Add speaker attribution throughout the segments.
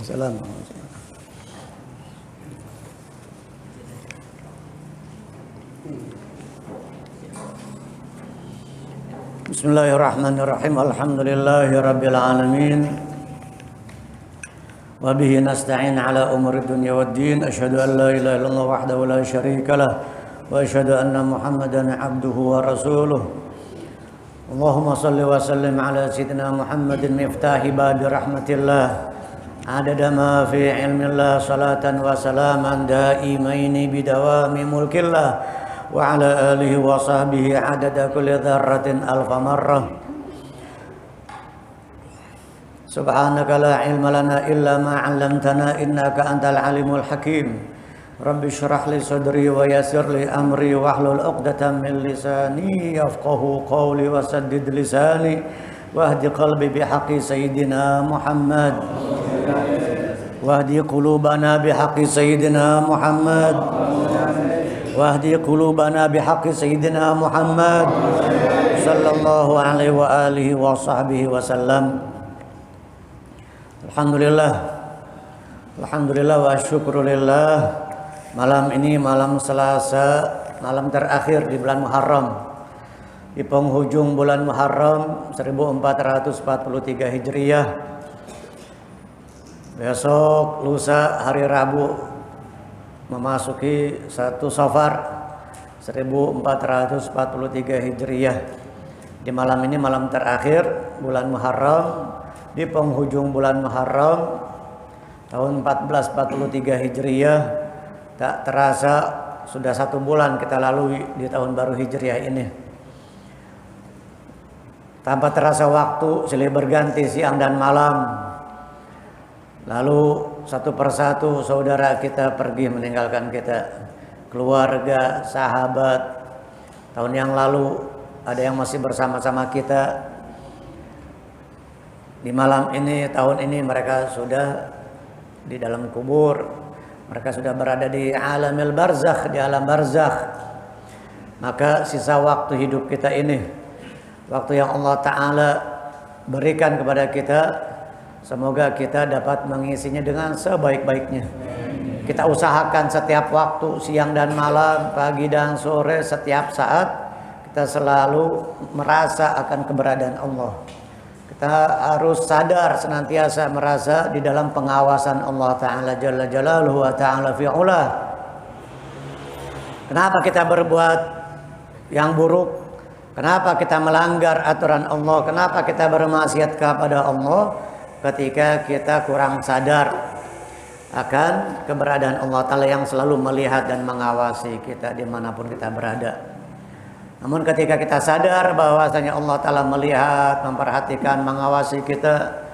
Speaker 1: Assalamualaikum. Bismillahirrahmanirrahim. Alhamdulillahirabbil alamin. Wa bihi nasta'in ala umuri dunya waddin. Asyhadu an la ilaha illallah wahdahu la syarika lah wa asyhadu anna Muhammadan abduhu wa rasuluh. Allahumma shalli wa sallim ala sayyidina Muhammadin miftahi babi rahmatillah. Adada ma fi ilmillah salatan wa salaman daimaini bidawami mulkillah. Wa ala alihi wa sahbihi adada kulli dzarratin alfa marrah. Subhanaka la ilma lana illa ma 'allamtana innaka antal alimul hakim. Rabbi shrah li sadri wa yassir li amri wahlul 'uqdatam min lisani yafqahu qawli wa saddid lisani wahdi qalbi bihaqqi sayyidina Muhammad wahdi qulubana bihaqqi sayyidina Muhammad wahdi qulubana bihaqqi sayyidina Muhammad sallallahu alaihi wa alihi wa sahbihi wasallam. Alhamdulillah wa syukrulillah. Malam ini malam Selasa, malam terakhir di bulan Muharram, di penghujung bulan Muharram 1443 Hijriah. Besok lusa hari Rabu memasuki 1 Safar 1443 Hijriah. Di malam ini malam terakhir bulan Muharram, di penghujung bulan Muharram tahun 1443 Hijriah. Tak terasa sudah 1 bulan kita lalui di tahun baru Hijriah ini. Tanpa terasa waktu silih berganti siang dan malam. Lalu satu persatu saudara kita pergi meninggalkan kita, keluarga, sahabat. Tahun yang lalu ada yang masih bersama-sama kita. Di malam ini, tahun ini mereka sudah di dalam kubur. Mereka sudah berada di alamil barzakh, di alam barzakh. Maka sisa waktu hidup kita ini, waktu yang Allah Ta'ala berikan kepada kita, semoga kita dapat mengisinya dengan sebaik-baiknya. Kita usahakan setiap waktu, siang dan malam, pagi dan sore, setiap saat kita selalu merasa akan keberadaan Allah. Kita harus sadar senantiasa merasa di dalam pengawasan Allah Ta'ala Jalla Jalaluhu wa Ta'ala fi'ula. Kenapa kita berbuat yang buruk? Kenapa kita melanggar aturan Allah? Kenapa kita bermaksiat kepada Allah? Ketika kita kurang sadar akan keberadaan Allah Ta'ala yang selalu melihat dan mengawasi kita dimanapun kita berada. Namun ketika kita sadar bahwasanya Allah Ta'ala melihat, memperhatikan, mengawasi kita,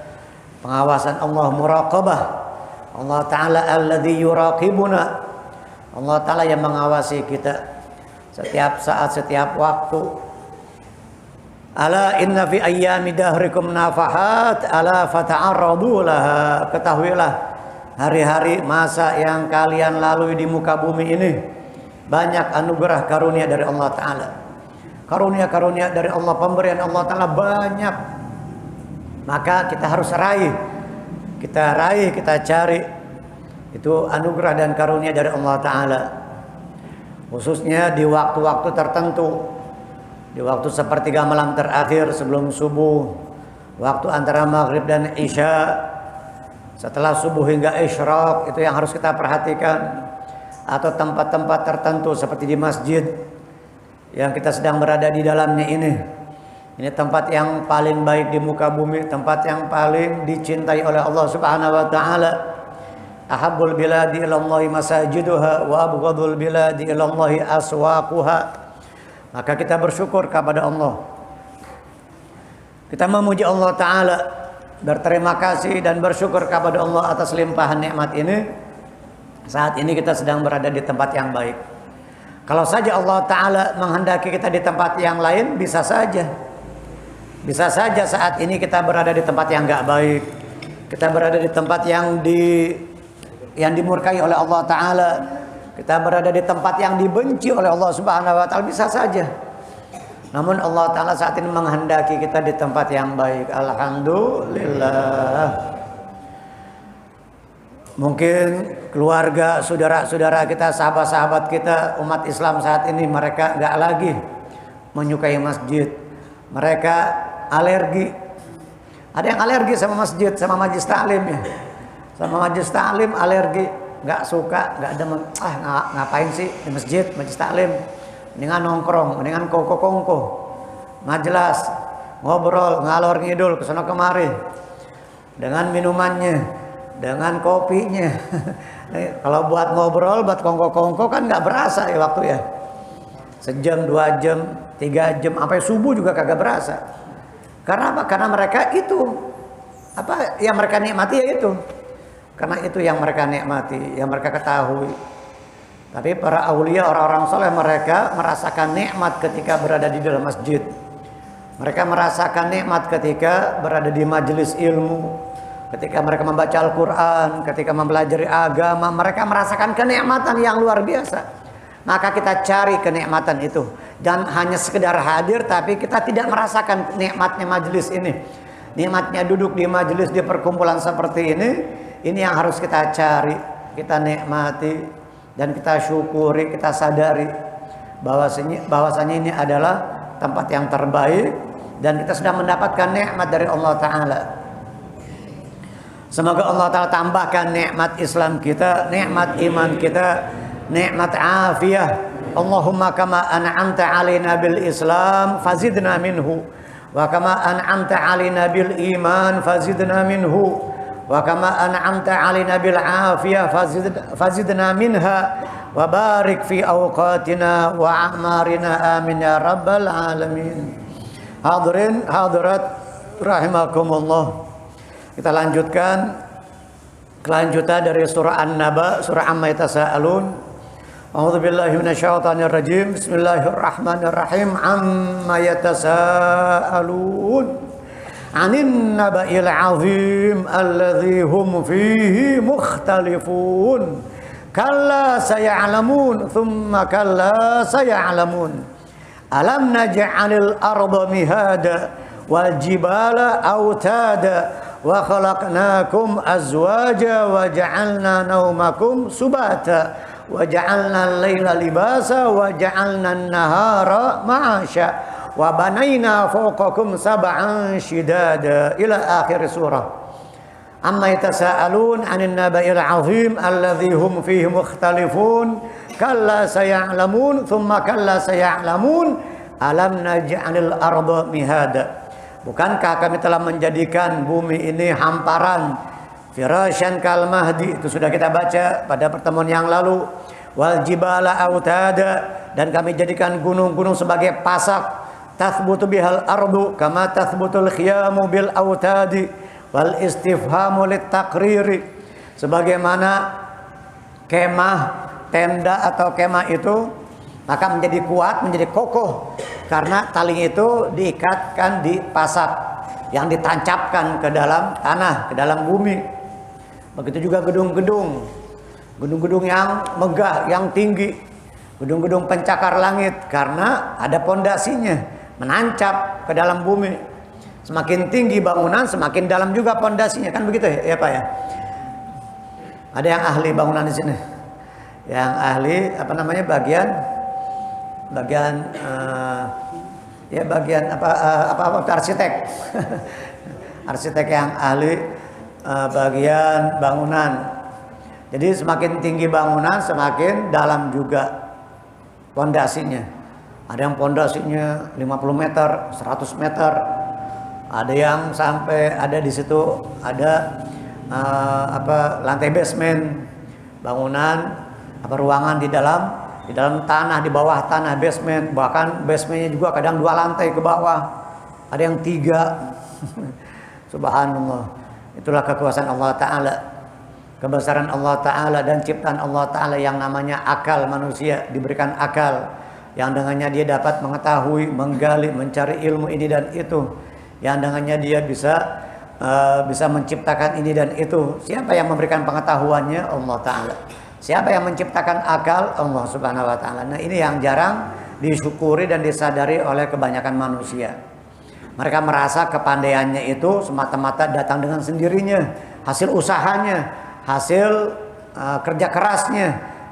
Speaker 1: pengawasan Allah, muraqabah Allah Ta'ala alladzi yuraqibuna, Allah Ta'ala yang mengawasi kita setiap saat, setiap waktu. Ala inna fi ayyami dahrikum nafahat ala fata'arradu laha. Ketahuilah hari-hari masa yang kalian lalui di muka bumi ini banyak anugerah karunia dari Allah Ta'ala. Karunia-karunia dari Allah, pemberian Allah Ta'ala banyak. Maka kita harus raih. Kita cari. Itu anugerah dan karunia dari Allah Ta'ala. Khususnya di waktu-waktu tertentu. Di waktu sepertiga malam terakhir sebelum subuh, waktu antara maghrib dan isya, setelah subuh hingga isyraq, itu yang harus kita perhatikan. Atau tempat-tempat tertentu seperti di masjid yang kita sedang berada di dalamnya ini. Ini tempat yang paling baik di muka bumi, tempat yang paling dicintai oleh Allah Subhanahu wa Ta'ala. Ahabbul biladi ilallahi masajiduha wa abghadul biladi ilallahi aswaquha. Maka kita bersyukur kepada Allah. Kita memuji Allah Ta'ala, berterima kasih dan bersyukur kepada Allah atas limpahan nikmat ini. Saat ini kita sedang berada di tempat yang baik. Kalau saja Allah Ta'ala menghendaki kita di tempat yang lain, bisa saja. Bisa saja saat ini kita berada di tempat yang gak baik. Kita berada di tempat yang dimurkai oleh Allah Ta'ala. Kita berada di tempat yang dibenci oleh Allah Subhanahu wa Ta'ala, bisa saja. Namun Allah Ta'ala saat ini menghendaki kita di tempat yang baik. Alhamdulillah. Mungkin keluarga, saudara-saudara kita, sahabat-sahabat kita, umat Islam saat ini mereka nggak lagi menyukai masjid. Mereka alergi. Ada yang alergi sama masjid, sama majelis taklim ya. Sama majelis taklim alergi, nggak suka, nggak demen. Ngapain sih di masjid, majelis taklim? Mendingan nongkrong, mendingan kongko-kongko. Majelis, ngobrol, ngalor ngidul kesana kemari. Dengan minumannya, dengan kopinya. Kalau buat ngobrol, buat kongko-kongko kan nggak berasa ya waktu ya. Sejam, 2 jam, 3 jam, sampai subuh juga kagak berasa. Karena apa? Karena mereka itu apa yang mereka nikmati ya itu. Karena itu yang mereka nikmati, yang mereka ketahui. Tapi para aulia, orang-orang soleh, mereka merasakan nikmat ketika berada di dalam masjid. Mereka merasakan nikmat ketika berada di majelis ilmu, ketika mereka membaca Al-Quran, ketika mempelajari agama. Mereka merasakan kenikmatan yang luar biasa. Maka kita cari kenikmatan itu. Dan hanya sekedar hadir, tapi kita tidak merasakan nikmatnya majelis ini. Nikmatnya duduk di majelis, di perkumpulan seperti ini yang harus kita cari, kita nikmati, dan kita syukuri, kita sadari bahwasanya ini adalah tempat yang terbaik, dan kita sudah mendapatkan nikmat dari Allah Ta'ala. Semoga Allah Ta'ala tambahkan nikmat Islam kita, nikmat iman kita, nikmat afiyah. Allahumma kama an'amta alaina bil Islam fazidna minhu, wa kama an'amta alaina bil iman fazidna minhu, wa kama an'amta alaina bil afiyah fazidna minha, wa barik fi awqatina wa a'marina, amin ya rabbal alamin. Hadirin hadirat rahimakumullah. Kita lanjutkan kelanjutan dari surah An-Naba, surah Amma Yatasaalun. A'udzu billahi minasyaitonir rajim. Bismillahirrahmanirrahim. Amma yatasaalun 'anil naba'il 'azim alladzi hum fihi mukhtalifun. Kalla saya'lamun thumma kalla saya'lamun. Alam naj'alil arda mihada wal jibala autada wa khalaqnakum azwaja wa ja'alna naumakum subata wa ja'alna al-laila libasa wa ja'alna an-nahara ma'asha wa banayna fawqakum sab'an shidada ila akhir surah. Amma yatasaalun 'anil naba'il 'azim alladzi hum fihi mukhtalifun kalla saya'lamun thumma kalla saya'lamun alam naj'alil arda mihada. Bukankah kami telah menjadikan bumi ini hamparan, firasyan kal mahdi, itu sudah kita baca pada pertemuan yang lalu. Wal jibala autada, dan kami jadikan gunung-gunung sebagai pasak. Tathbutu bihal ardu kama tathbutul khiyamu bil autadi wal istifhamu lit taqriri. Sebagaimana kemah, tenda atau kemah itu maka menjadi kuat, menjadi kokoh karena tali itu diikatkan di pasak yang ditancapkan ke dalam tanah, ke dalam bumi. Begitu juga gedung-gedung yang megah, yang tinggi, gedung-gedung pencakar langit, karena ada pondasinya, menancap ke dalam bumi. Semakin tinggi bangunan, semakin dalam juga pondasinya, kan begitu ya Pak ya? Ada yang ahli bangunan di sini, yang ahli apa namanya bagian arsitek. Arsitek yang ahli bagian bangunan. Jadi semakin tinggi bangunan, semakin dalam juga pondasinya. Ada yang pondasinya 50 meter, 100 meter. Ada yang sampai ada di situ ada lantai basement, bangunan ruangan di dalam tanah, di bawah tanah basement. Bahkan basementnya juga kadang 2 lantai ke bawah, ada yang 3. Subhanallah. Itulah kekuasaan Allah Ta'ala, kebesaran Allah Ta'ala dan ciptaan Allah Ta'ala yang namanya akal. Manusia diberikan akal yang dengannya dia dapat mengetahui, menggali, mencari ilmu ini dan itu, yang dengannya dia bisa menciptakan ini dan itu. Siapa yang memberikan pengetahuannya? Allah Ta'ala. Siapa yang menciptakan akal? Allah Subhanahu wa Ta'ala. Nah, ini yang jarang disyukuri dan disadari oleh kebanyakan manusia. Mereka merasa kepandaiannya itu semata-mata datang dengan sendirinya, hasil usahanya, hasil kerja kerasnya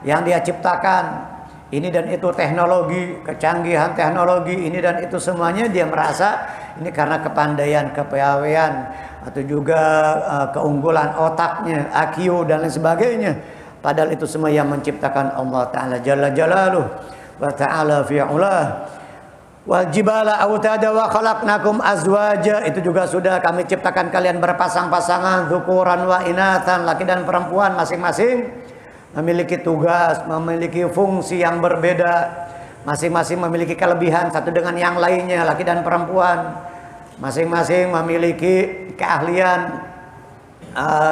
Speaker 1: yang dia ciptakan. Ini dan itu teknologi, kecanggihan teknologi ini dan itu semuanya dia merasa ini karena kepandaian, kepiawaian atau juga keunggulan otaknya, IQ dan lain sebagainya. Padahal itu semua yang menciptakan Allah Ta'ala Jalla Jalaluh wa Ta'ala fi'ulah. Wal jibala autada wa khalaqnakum azwaja, itu juga sudah kami ciptakan kalian berpasang-pasangan, dzukuran wa inatan, laki dan perempuan masing-masing memiliki tugas, memiliki fungsi yang berbeda, masing-masing memiliki kelebihan satu dengan yang lainnya, laki dan perempuan masing-masing memiliki keahlian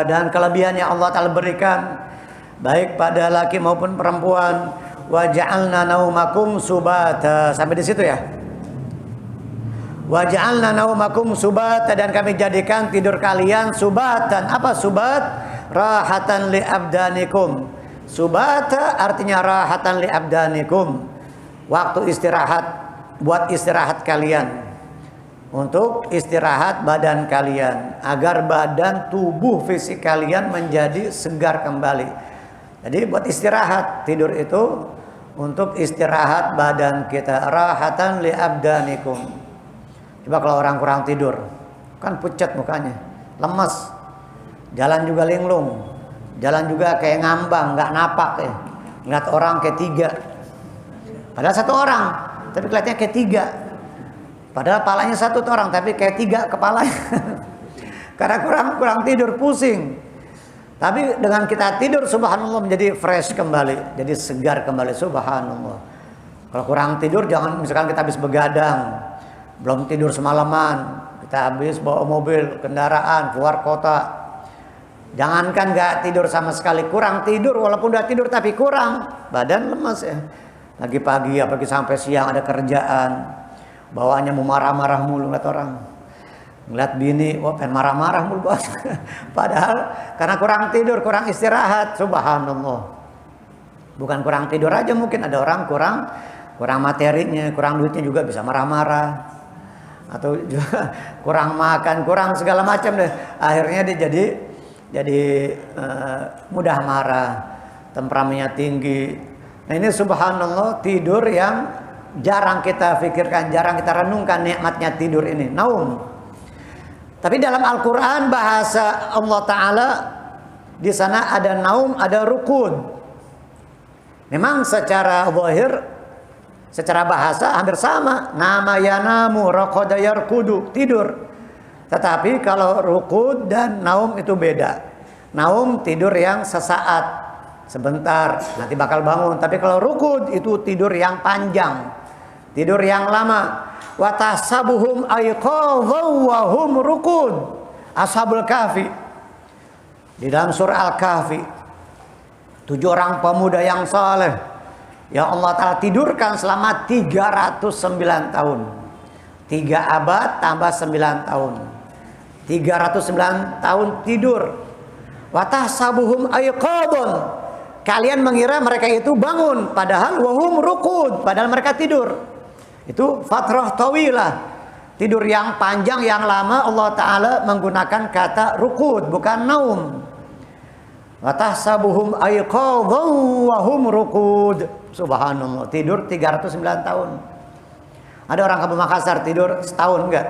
Speaker 1: dan kelebihan yang Allah Ta'ala berikan baik pada laki maupun perempuan. Wa ja'alna naumakum subata, sampai di situ ya. Wa ja'alna naumakum subata, dan kami jadikan tidur kalian subatan. Apa subat? Rahatan li abdanikum. Subata artinya rahatan li abdanikum, waktu istirahat, buat istirahat kalian, untuk istirahat badan kalian, agar badan tubuh fisik kalian menjadi segar kembali. Jadi buat istirahat, tidur itu untuk istirahat badan kita, rahatan li abdanikum. Coba kalau orang kurang tidur, kan pucat mukanya, lemas, jalan juga linglung, jalan juga kayak ngambang, nggak napak ya. Ngeliat orang kayak tiga, padahal satu orang, tapi kelihatannya kayak tiga. Padahal kepalanya satu orang, tapi kayak tiga kepalanya. Karena kurang tidur, pusing. Tapi dengan kita tidur, subhanallah, menjadi fresh kembali, jadi segar kembali, subhanallah. Kalau kurang tidur, jangan misalkan kita habis begadang, belum tidur semalaman, kita habis bawa mobil, kendaraan, keluar kota, jangankan nggak tidur sama sekali, kurang tidur, walaupun udah tidur tapi kurang, badan lemas ya. Lagi pagi, apalagi sampai siang ada kerjaan, bawaannya mau marah-marah mulu, ngeliat orang, ngeliat bini, wah pengen marah-marah mulu bos. Padahal karena kurang tidur, kurang istirahat, subhanallah. Bukan kurang tidur aja, mungkin ada orang kurang materinya, kurang duitnya juga bisa marah-marah, atau juga kurang makan, kurang segala macam deh. Akhirnya dia jadi mudah marah, temperamennya tinggi. Nah ini subhanallah, tidur yang jarang kita pikirkan, jarang kita renungkan nikmatnya tidur ini, naum. Tapi dalam Al-Quran bahasa Allah Ta'ala di sana ada naum, ada rukud. Memang secara zahir, secara bahasa hampir sama, nama yanamu, raqada yarkudu, tidur. Tetapi kalau rukud dan naum itu beda. Naum tidur yang sesaat, sebentar, nanti bakal bangun. Tapi kalau rukud itu tidur yang panjang, tidur yang lama. Wa tahsabuhum ayqadhan wa hum rukud. Ashabul Kahfi. Di dalam surah Al-Kahfi, 7 orang pemuda yang saleh yang Allah Ta'ala tidurkan selama 309 tahun. 3 abad tambah 9 tahun. 309 tahun tidur. Wa tahsabuhum ayqadhan. Kalian mengira mereka itu bangun, padahal wahum rukud, padahal mereka tidur. Itu fatrah tawilah, tidur yang panjang, yang lama. Allah Ta'ala menggunakan kata rukud, bukan naum. Wa tahsabuhum ayqadhan wa hum rukud. Subhanallah, tidur 309 tahun. Ada orang Kabupaten Makassar tidur setahun enggak?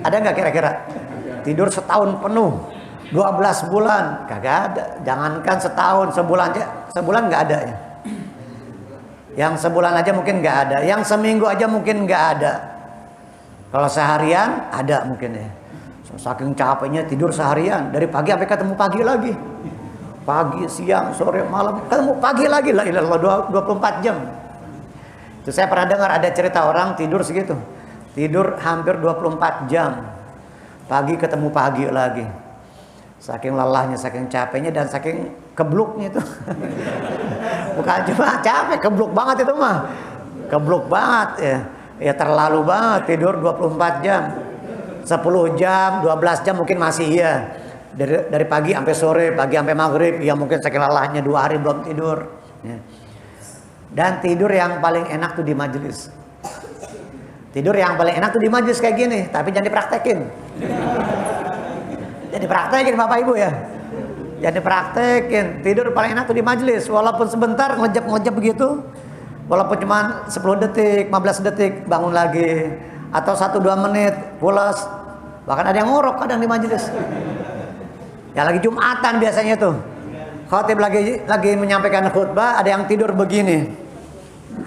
Speaker 1: Ada enggak kira-kira? Tidur setahun penuh, 12 bulan, kagak ada. Jangankan setahun, sebulan aja, sebulan enggak ada ya. Yang sebulan aja mungkin nggak ada, yang seminggu aja mungkin nggak ada. Kalau seharian ada mungkin ya. Saking capeknya tidur seharian, dari pagi sampai ketemu pagi lagi, pagi, siang, sore, malam, ketemu pagi lagi lah, 24 jam. Itu saya pernah dengar ada cerita orang tidur segitu, tidur hampir 24 jam, pagi ketemu pagi lagi. Saking lelahnya, saking capeknya, dan saking kebluknya itu. Bukan cuma capek, kebluk banget itu mah. Kebluk banget ya. Ya terlalu banget tidur 24 jam. 10 jam, 12 jam mungkin masih iya. Dari pagi sampai sore, pagi sampai maghrib, ya mungkin saking lelahnya 2 hari belum tidur. Ya. Dan tidur yang paling enak tuh di majelis. Tidur yang paling enak tuh di majelis kayak gini, tapi jangan dipraktekin. Jadi praktekin Bapak Ibu ya. Jadi praktekin, tidur paling enak tuh di majelis, walaupun sebentar ngejep-ngejep begitu, walaupun cuma 10 detik, 15 detik bangun lagi, atau 1-2 menit pulas. Bahkan ada yang ngorok kadang di majelis. Ya lagi Jumatan biasanya tuh, khatib lagi menyampaikan khutbah, ada yang tidur begini.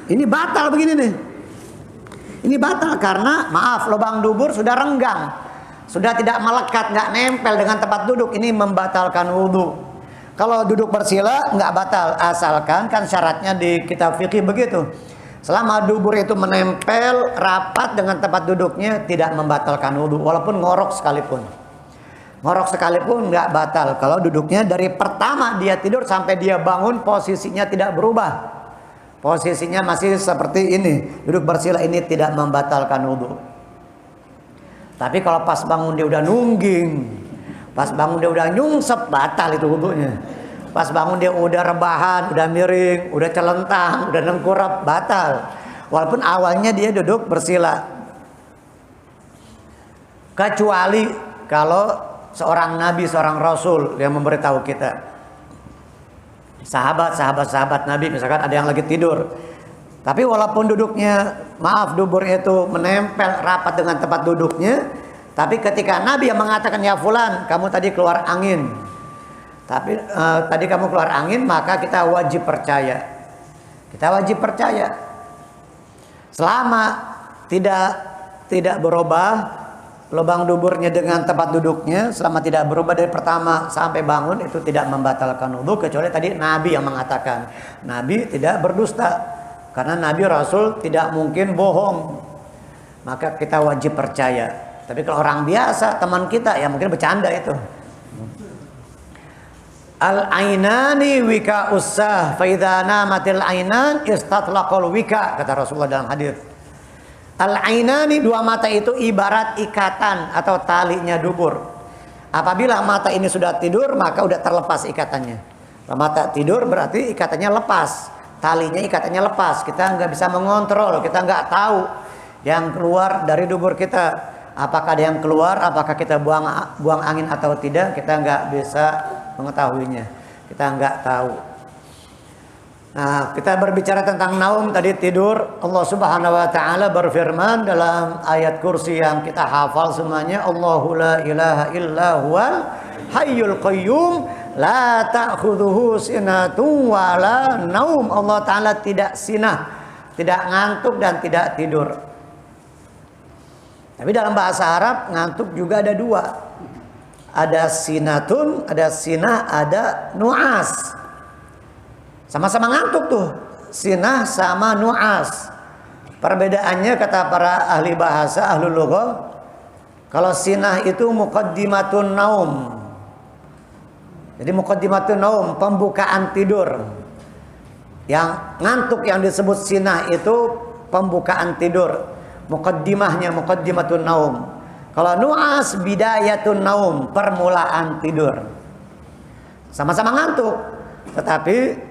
Speaker 1: Ini batal begini nih. Ini batal karena maaf, lubang dubur sudah renggang, sudah tidak melekat, nggak nempel dengan tempat duduk. Ini membatalkan wudhu. Kalau duduk bersila nggak batal, asalkan kan syaratnya di kitab fikih begitu. Selama dubur itu menempel rapat dengan tempat duduknya, tidak membatalkan wudhu, walaupun ngorok sekalipun. Ngorok sekalipun nggak batal kalau duduknya dari pertama dia tidur sampai dia bangun posisinya tidak berubah. Posisinya masih seperti ini, duduk bersila, ini tidak membatalkan wudhu. Tapi kalau pas bangun dia udah nungging, pas bangun dia udah nyungsep, batal itu wudhunya. Pas bangun dia udah rebahan, udah miring, udah celentang, udah nengkurap, batal. Walaupun awalnya dia duduk bersila. Kecuali kalau seorang nabi, seorang rasul yang memberitahu kita. Sahabat Nabi misalkan ada yang lagi tidur, tapi walaupun duduknya, maaf, dubur itu menempel rapat dengan tempat duduknya, tapi ketika Nabi yang mengatakan, ya fulan, kamu tadi keluar angin, tapi tadi kamu keluar angin, maka kita wajib percaya. Kita wajib percaya selama tidak berubah lubang duburnya dengan tempat duduknya, selama tidak berubah dari pertama sampai bangun, itu tidak membatalkan wudhu, kecuali tadi Nabi yang mengatakan. Nabi tidak berdusta, karena Nabi Rasul tidak mungkin bohong, maka kita wajib percaya. Tapi kalau orang biasa, teman kita, ya mungkin bercanda itu. Al-ainani wika ussah fa idza namatil ainan istatlaqal wika, kata Rasulullah dalam hadis. Al-ainani, dua mata itu ibarat ikatan atau talinya dubur. Apabila mata ini sudah tidur, maka udah terlepas ikatannya. Kalau mata tidur berarti ikatannya lepas, talinya ikatannya lepas. Kita nggak bisa mengontrol, kita nggak tahu yang keluar dari dubur kita. Apakah ada yang keluar, apakah kita buang angin atau tidak, kita nggak bisa mengetahuinya. Kita nggak tahu. Nah, kita berbicara tentang naum tadi, tidur. Allah Subhanahu wa taala berfirman dalam ayat kursi yang kita hafal semuanya, Allahu la ilaha illa huwal hayyul qayyum la ta'khudhuhu sinatun wa la naum. Allah taala tidak sinah, tidak ngantuk dan tidak tidur. Tapi dalam bahasa Arab ngantuk juga ada dua. Ada sinatun, ada sinah, ada nu'as. Sama-sama ngantuk tuh, sinah sama nu'as. Perbedaannya kata para ahli bahasa, ahlul lughah, kalau sinah itu muqaddimatun naum. Jadi muqaddimatun naum, pembukaan tidur. Yang ngantuk yang disebut sinah itu pembukaan tidur. Muqaddimahnya muqaddimatun naum. Kalau nu'as bidayatun naum, permulaan tidur. Sama-sama ngantuk, tetapi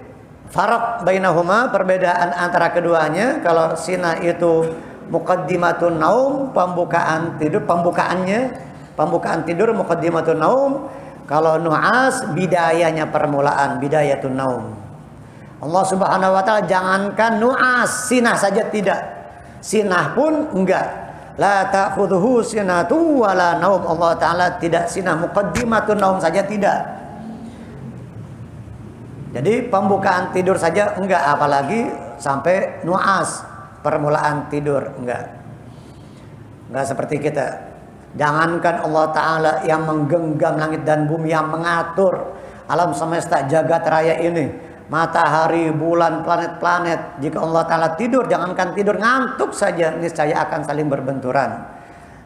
Speaker 1: faraq bainahuma, perbedaan antara keduanya. Kalau sinah itu muqaddimatun naum, pembukaan tidur, pembukaan tidur muqaddimatun naum. Kalau nu'as bidayanya permulaan, bidayatun naum. Allah Subhanahu wa taala jangankan nu'as, sinah saja tidak. Sinah pun enggak. La ta'khudhuhu sinatu wa la naum. Allah taala tidak sinah, muqaddimatun naum saja tidak. Jadi pembukaan tidur saja enggak, apalagi sampai nu'as, permulaan tidur, enggak. Enggak seperti kita. Jangankan Allah Ta'ala yang menggenggam langit dan bumi, yang mengatur alam semesta jagat raya ini, matahari, bulan, planet-planet. Jika Allah Ta'ala tidur, jangankan tidur, ngantuk saja, niscaya akan saling berbenturan.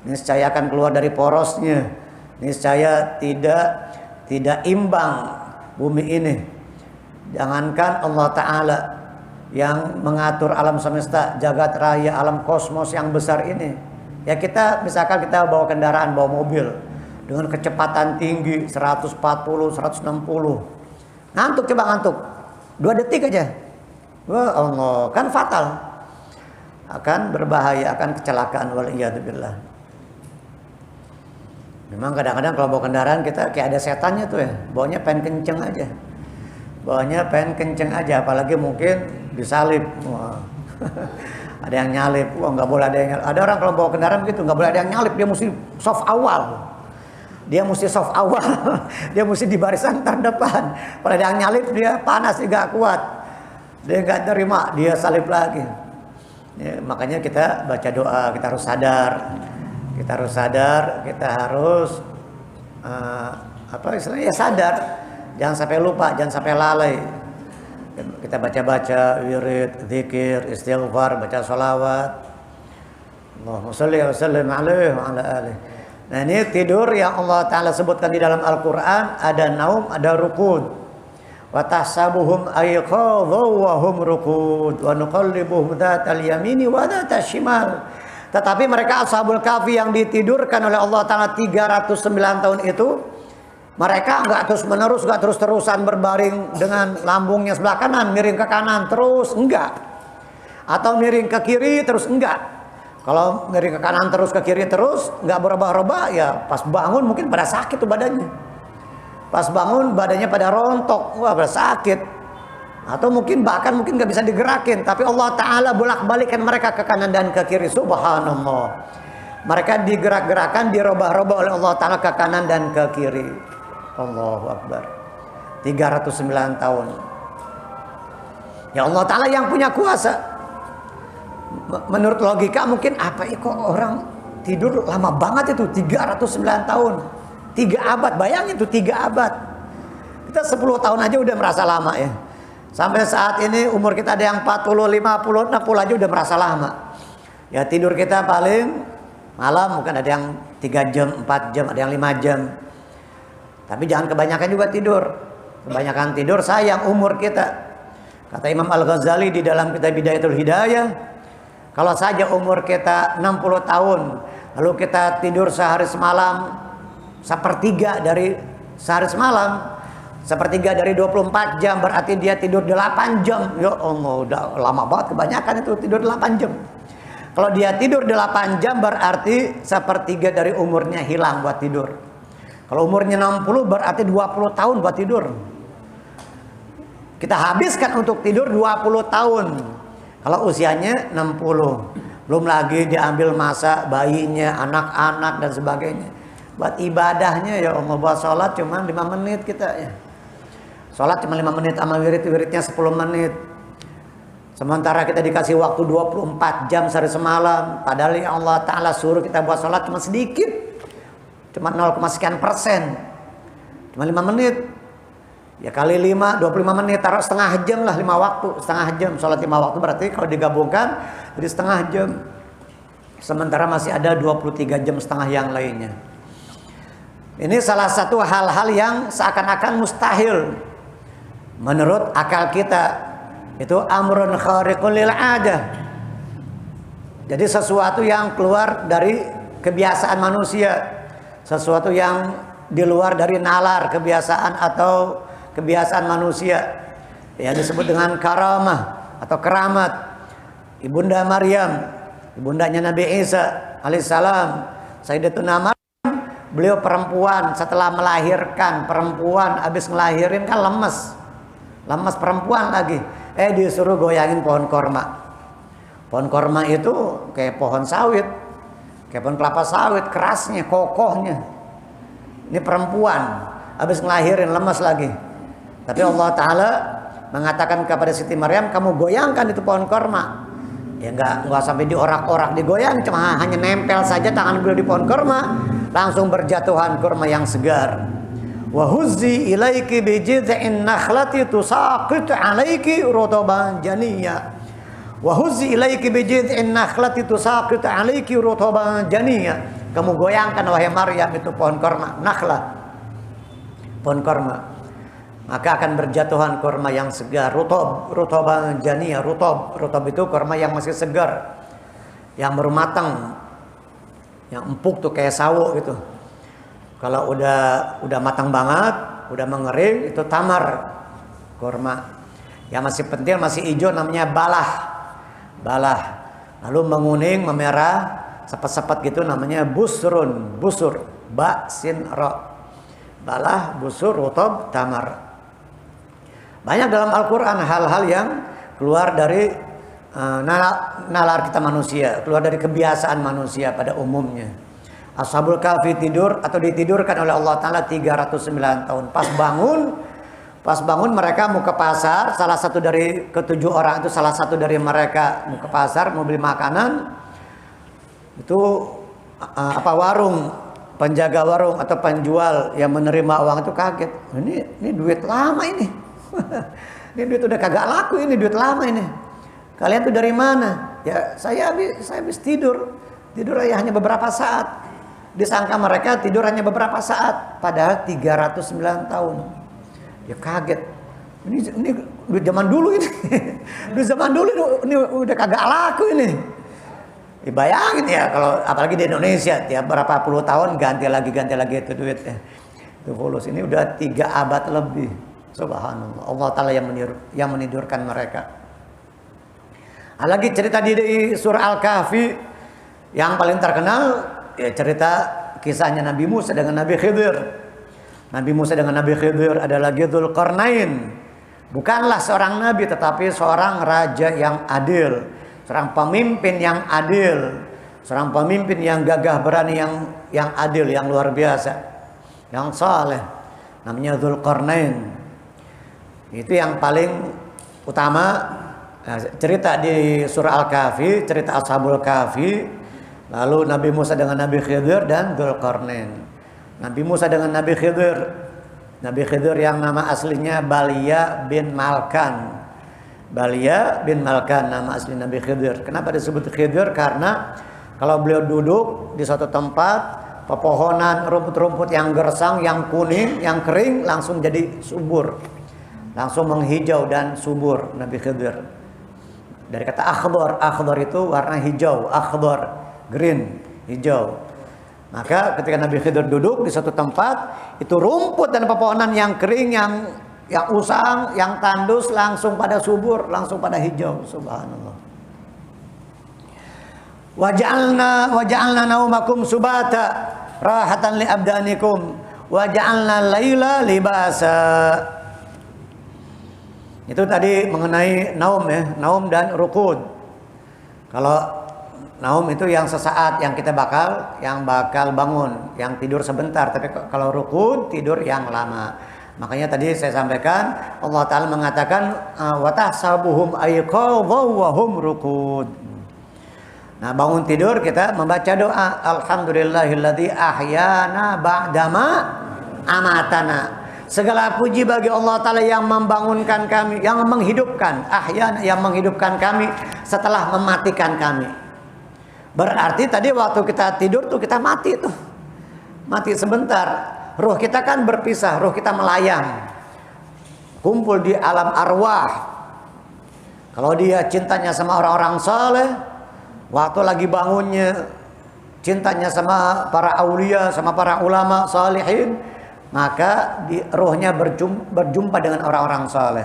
Speaker 1: Niscaya akan keluar dari porosnya. Niscaya tidak imbang bumi ini. Jangankan Allah Ta'ala yang mengatur alam semesta, jagat raya, alam kosmos yang besar ini. Ya kita, misalkan kita bawa kendaraan, bawa mobil dengan kecepatan tinggi 140, 160. Ngantuk, coba ngantuk 2 detik aja. Wah Allah, kan fatal. Akan berbahaya, akan kecelakaan, waliyadzubillah. Memang kadang-kadang kalau bawa kendaraan kita kayak ada setannya tuh ya, bawanya pengen kenceng aja. Bawanya pengen kenceng aja, apalagi mungkin disalib. Wah. Ada yang nyalip, wah nggak boleh ada yang nyalip. Ada orang kalau bawa kendaraan gitu nggak boleh ada yang nyalip, dia mesti soft awal. Dia mesti soft awal, dia mesti di barisan terdepan. Kalau ada yang nyalip dia panas, dia nggak kuat, dia nggak terima, dia salib lagi. Ya, makanya kita baca doa, kita harus sadar, kita harus apa istilahnya ya, sadar, jangan sampai lupa, jangan sampai lalai. Kita baca-baca wirid, zikir, istighfar, baca sholawat. Allahumma sholli wa sallim alaihi wa ala alihi. Nah ini tidur yang Allah Ta'ala sebutkan di dalam Al-Quran, ada naum, ada rukud. Wa tahsabuhum ayqadha wa hum rukud wa nuqallibuhum dhatal yamini wa dhatal shimal. Tetapi mereka Ashabul Kahfi yang ditidurkan oleh Allah Ta'ala 309 tahun itu, mereka enggak terus-menerus, enggak terus-terusan berbaring dengan lambungnya sebelah kanan, miring ke kanan terus, enggak. Atau miring ke kiri terus, enggak. Kalau miring ke kanan terus, ke kiri terus, enggak berubah-ubah, ya pas bangun mungkin pada sakit tuh badannya. Pas bangun badannya pada rontok, wah pada sakit. Atau mungkin bahkan mungkin nggak bisa digerakin, tapi Allah Ta'ala bolak-balikkan mereka ke kanan dan ke kiri. Subhanallah. Mereka digerak-gerakan, dirubah-rubah oleh Allah Ta'ala ke kanan dan ke kiri. Allahu Akbar. 309 tahun. Ya Allah Ta'ala yang punya kuasa. Menurut logika mungkin apa ya, kok orang tidur lama banget itu 309 tahun. 3 abad, bayangin tuh 3 abad. Kita 10 tahun aja udah merasa lama ya. Sampai saat ini umur kita ada yang 40, 50, 60 aja udah merasa lama. Ya tidur kita paling malam mungkin ada yang 3 jam, 4 jam, ada yang 5 jam. Tapi jangan kebanyakan juga tidur. Kebanyakan tidur sayang umur kita. Kata Imam Al-Ghazali di dalam kitab Bidayatul Hidayah, kalau saja umur kita 60 tahun, lalu kita tidur sehari semalam, sepertiga dari sehari semalam, sepertiga dari 24 jam, berarti dia tidur 8 jam. Ya Allah, udah lama banget, kebanyakan itu tidur 8 jam. Kalau dia tidur 8 jam berarti sepertiga dari umurnya hilang buat tidur. Kalau umurnya 60 berarti 20 tahun buat tidur. Kita habiskan untuk tidur 20 tahun. Kalau usianya 60, belum lagi diambil masa bayinya, anak-anak dan sebagainya. Buat ibadahnya ya Allah, buat sholat cuma 5 menit kita ya. Sholat cuma 5 menit, sama wirid-wiridnya 10 menit. Sementara kita dikasih waktu 24 jam sehari semalam. Padahal ya Allah Ta'ala suruh kita buat sholat cuma sedikit. Cuma 0, sekian persen. Cuma 5 menit. Ya kali 5, 25 menit, taruh setengah jam lah, 5 waktu. Setengah jam, sholat 5 waktu berarti kalau digabungkan jadi setengah jam. Sementara masih ada 23 jam setengah yang lainnya. Ini salah satu hal-hal yang seakan-akan mustahil menurut akal kita. Itu amrun khariqun lil 'adah. Jadi sesuatu yang keluar dari kebiasaan manusia, sesuatu yang di luar dari nalar kebiasaan atau kebiasaan manusia, yang disebut dengan karamah atau keramat. Ibunda Maryam, ibundanya Nabi Isa alaihissalam, Sayyidatuna Maryam, beliau perempuan, setelah melahirkan, perempuan habis ngelahirin kan lemes perempuan lagi, disuruh goyangin pohon korma. Pohon korma itu kayak pohon sawit, kayak pohon kelapa sawit, kerasnya, kokohnya. Ini perempuan habis ngelahirin, lemes lagi. Tapi Allah Ta'ala mengatakan kepada Siti Maryam, kamu goyangkan itu pohon korma. Ya enggak sampai diorak-orak, digoyang, cuma hanya nempel saja tangan beliau di pohon korma, langsung berjatuhan kurma yang segar. Wa huzzi ilaiki bi jid'in nakhlati tusaqit 'alaiki rutaban janiyya. Wa huzzi ilaiki bi jid'in nakhlati tusaqit 'alaiki rutaban janiyya. Kamu goyangkan wahai Maryam itu pohon korma, nakhlah, pohon korma, maka akan berjatuhan kurma yang segar, rutaban janiyya. Rutab itu kurma yang masih segar, yang baru matang, yang empuk tuh kayak sawo gitu. Kalau udah matang banget, udah mengering, itu tamar kurma. Yang masih pentil, masih hijau, namanya balah. Lalu menguning, memerah, sepet-sepet gitu, namanya busur. ba sin ra. Balah, busur, rutab, tamar. Banyak dalam Al-Qur'an hal-hal yang keluar dari nalar kita manusia, keluar dari kebiasaan manusia pada umumnya. Ashabul Kahfi tidur atau ditidurkan oleh Allah Ta'ala 309 tahun. Pas bangun mereka mau ke pasar. Salah satu dari ketujuh orang itu, salah satu dari mereka mau ke pasar, mau beli makanan. Itu warung, penjaga warung atau penjual yang menerima uang itu kaget. Ini duit lama ini. Ini duit udah kagak laku, ini duit lama ini. Kalian tuh dari mana? Ya saya habis tidur. Tidur ya hanya beberapa saat. Disangka mereka tidur hanya beberapa saat, padahal 309 tahun. Ya kaget. Ini duit zaman dulu ini. Duit zaman dulu ini udah kagak laku ini. Dibayangin ya kalau apalagi di Indonesia tiap berapa puluh tahun ganti lagi itu duitnya. Itu fulus ini udah 3 abad lebih. Subhanallah. Allah Ta'ala yang menidurkan mereka. Lagi cerita di surah Al-Kahfi yang paling terkenal ya cerita kisahnya Nabi Musa dengan Nabi Khidir. Nabi Musa dengan Nabi Khidir adalah Dzulqarnain. Bukanlah seorang nabi tetapi seorang raja yang adil, seorang pemimpin yang adil, seorang pemimpin yang gagah berani yang adil, yang luar biasa, yang saleh. Namanya Dzulqarnain. Itu yang paling utama. Cerita di surah Al-Kahfi, cerita Ashabul Kahfi, lalu Nabi Musa dengan Nabi Khidir dan Dzulqarnain. Nabi Musa dengan Nabi Khidir yang nama aslinya Balia bin Malkan. Balia bin Malkan nama asli Nabi Khidir. Kenapa disebut Khidir? Karena kalau beliau duduk di suatu tempat, pepohonan, rumput-rumput yang gersang, yang kuning, yang kering langsung jadi subur. Langsung menghijau dan subur Nabi Khidir. Dari kata akhdar itu warna hijau, akhdar, green, hijau. Maka ketika Nabi Khidir duduk di suatu tempat, itu rumput dan pepohonan yang kering, yang usang, yang tandus langsung pada subur, langsung pada hijau. Subhanallah. Waja'alna naumakum subata rahatan li abdanikum waja'alna laila libasa. Itu tadi mengenai naum ya, naum dan rukud. Kalau naum itu yang sesaat, yang kita bakal bangun, yang tidur sebentar. Tapi kalau rukud tidur yang lama. Makanya tadi saya sampaikan Allah Ta'ala mengatakan wa tahsabuhum ayqadha wa hum rukud. Nah, bangun tidur kita membaca doa alhamdulillahilladzi ahyana ba'dama amatana. Segala puji bagi Allah Ta'ala yang membangunkan kami, yang menghidupkan, yang menghidupkan kami setelah mematikan kami. Berarti tadi waktu kita tidur tuh kita mati tuh. Mati sebentar. Ruh kita kan berpisah, ruh kita melayang. Kumpul di alam arwah. Kalau dia cintanya sama orang-orang saleh, waktu lagi bangunnya cintanya sama para aulia, sama para ulama salihin, maka ruhnya berjumpa dengan orang-orang saleh.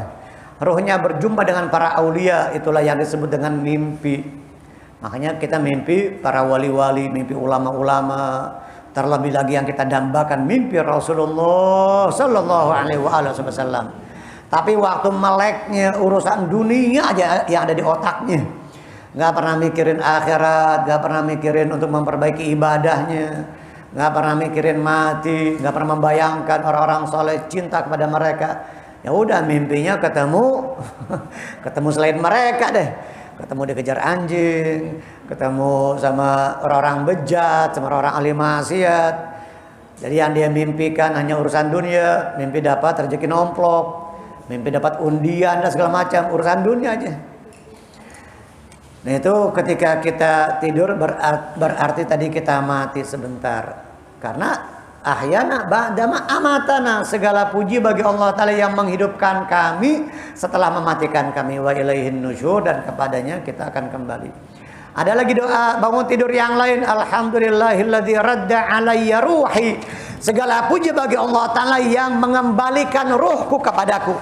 Speaker 1: Ruhnya berjumpa dengan para aulia, itulah yang disebut dengan mimpi. Makanya kita mimpi para wali-wali, mimpi ulama-ulama. Terlebih lagi yang kita dambakan mimpi Rasulullah sallallahu alaihi wasallam. Tapi waktu meleknya urusan dunia aja yang ada di otaknya. Gak pernah mikirin akhirat, gak pernah mikirin untuk memperbaiki ibadahnya, gak pernah mikirin mati, gak pernah membayangkan orang-orang soleh cinta kepada mereka. Ya udah mimpinya ketemu selain mereka deh. Ketemu dikejar anjing, ketemu sama orang-orang bejat, sama orang ahli maksiat. Jadi yang dia mimpikan hanya urusan dunia, mimpi dapat rezeki nomplok, mimpi dapat undian dan segala macam, urusan dunia aja. Nah itu ketika kita tidur berarti tadi kita mati sebentar. Karena ahyana ba'dama amatana, segala puji bagi Allah Ta'ala yang menghidupkan kami setelah mematikan kami. Wa ilaihin nusyur, dan kepadanya kita akan kembali. Ada lagi doa bangun tidur yang lain, alhamdulillahilladzi radda alayya ruhi, segala puji bagi Allah Ta'ala yang mengembalikan ruhku kepadaku.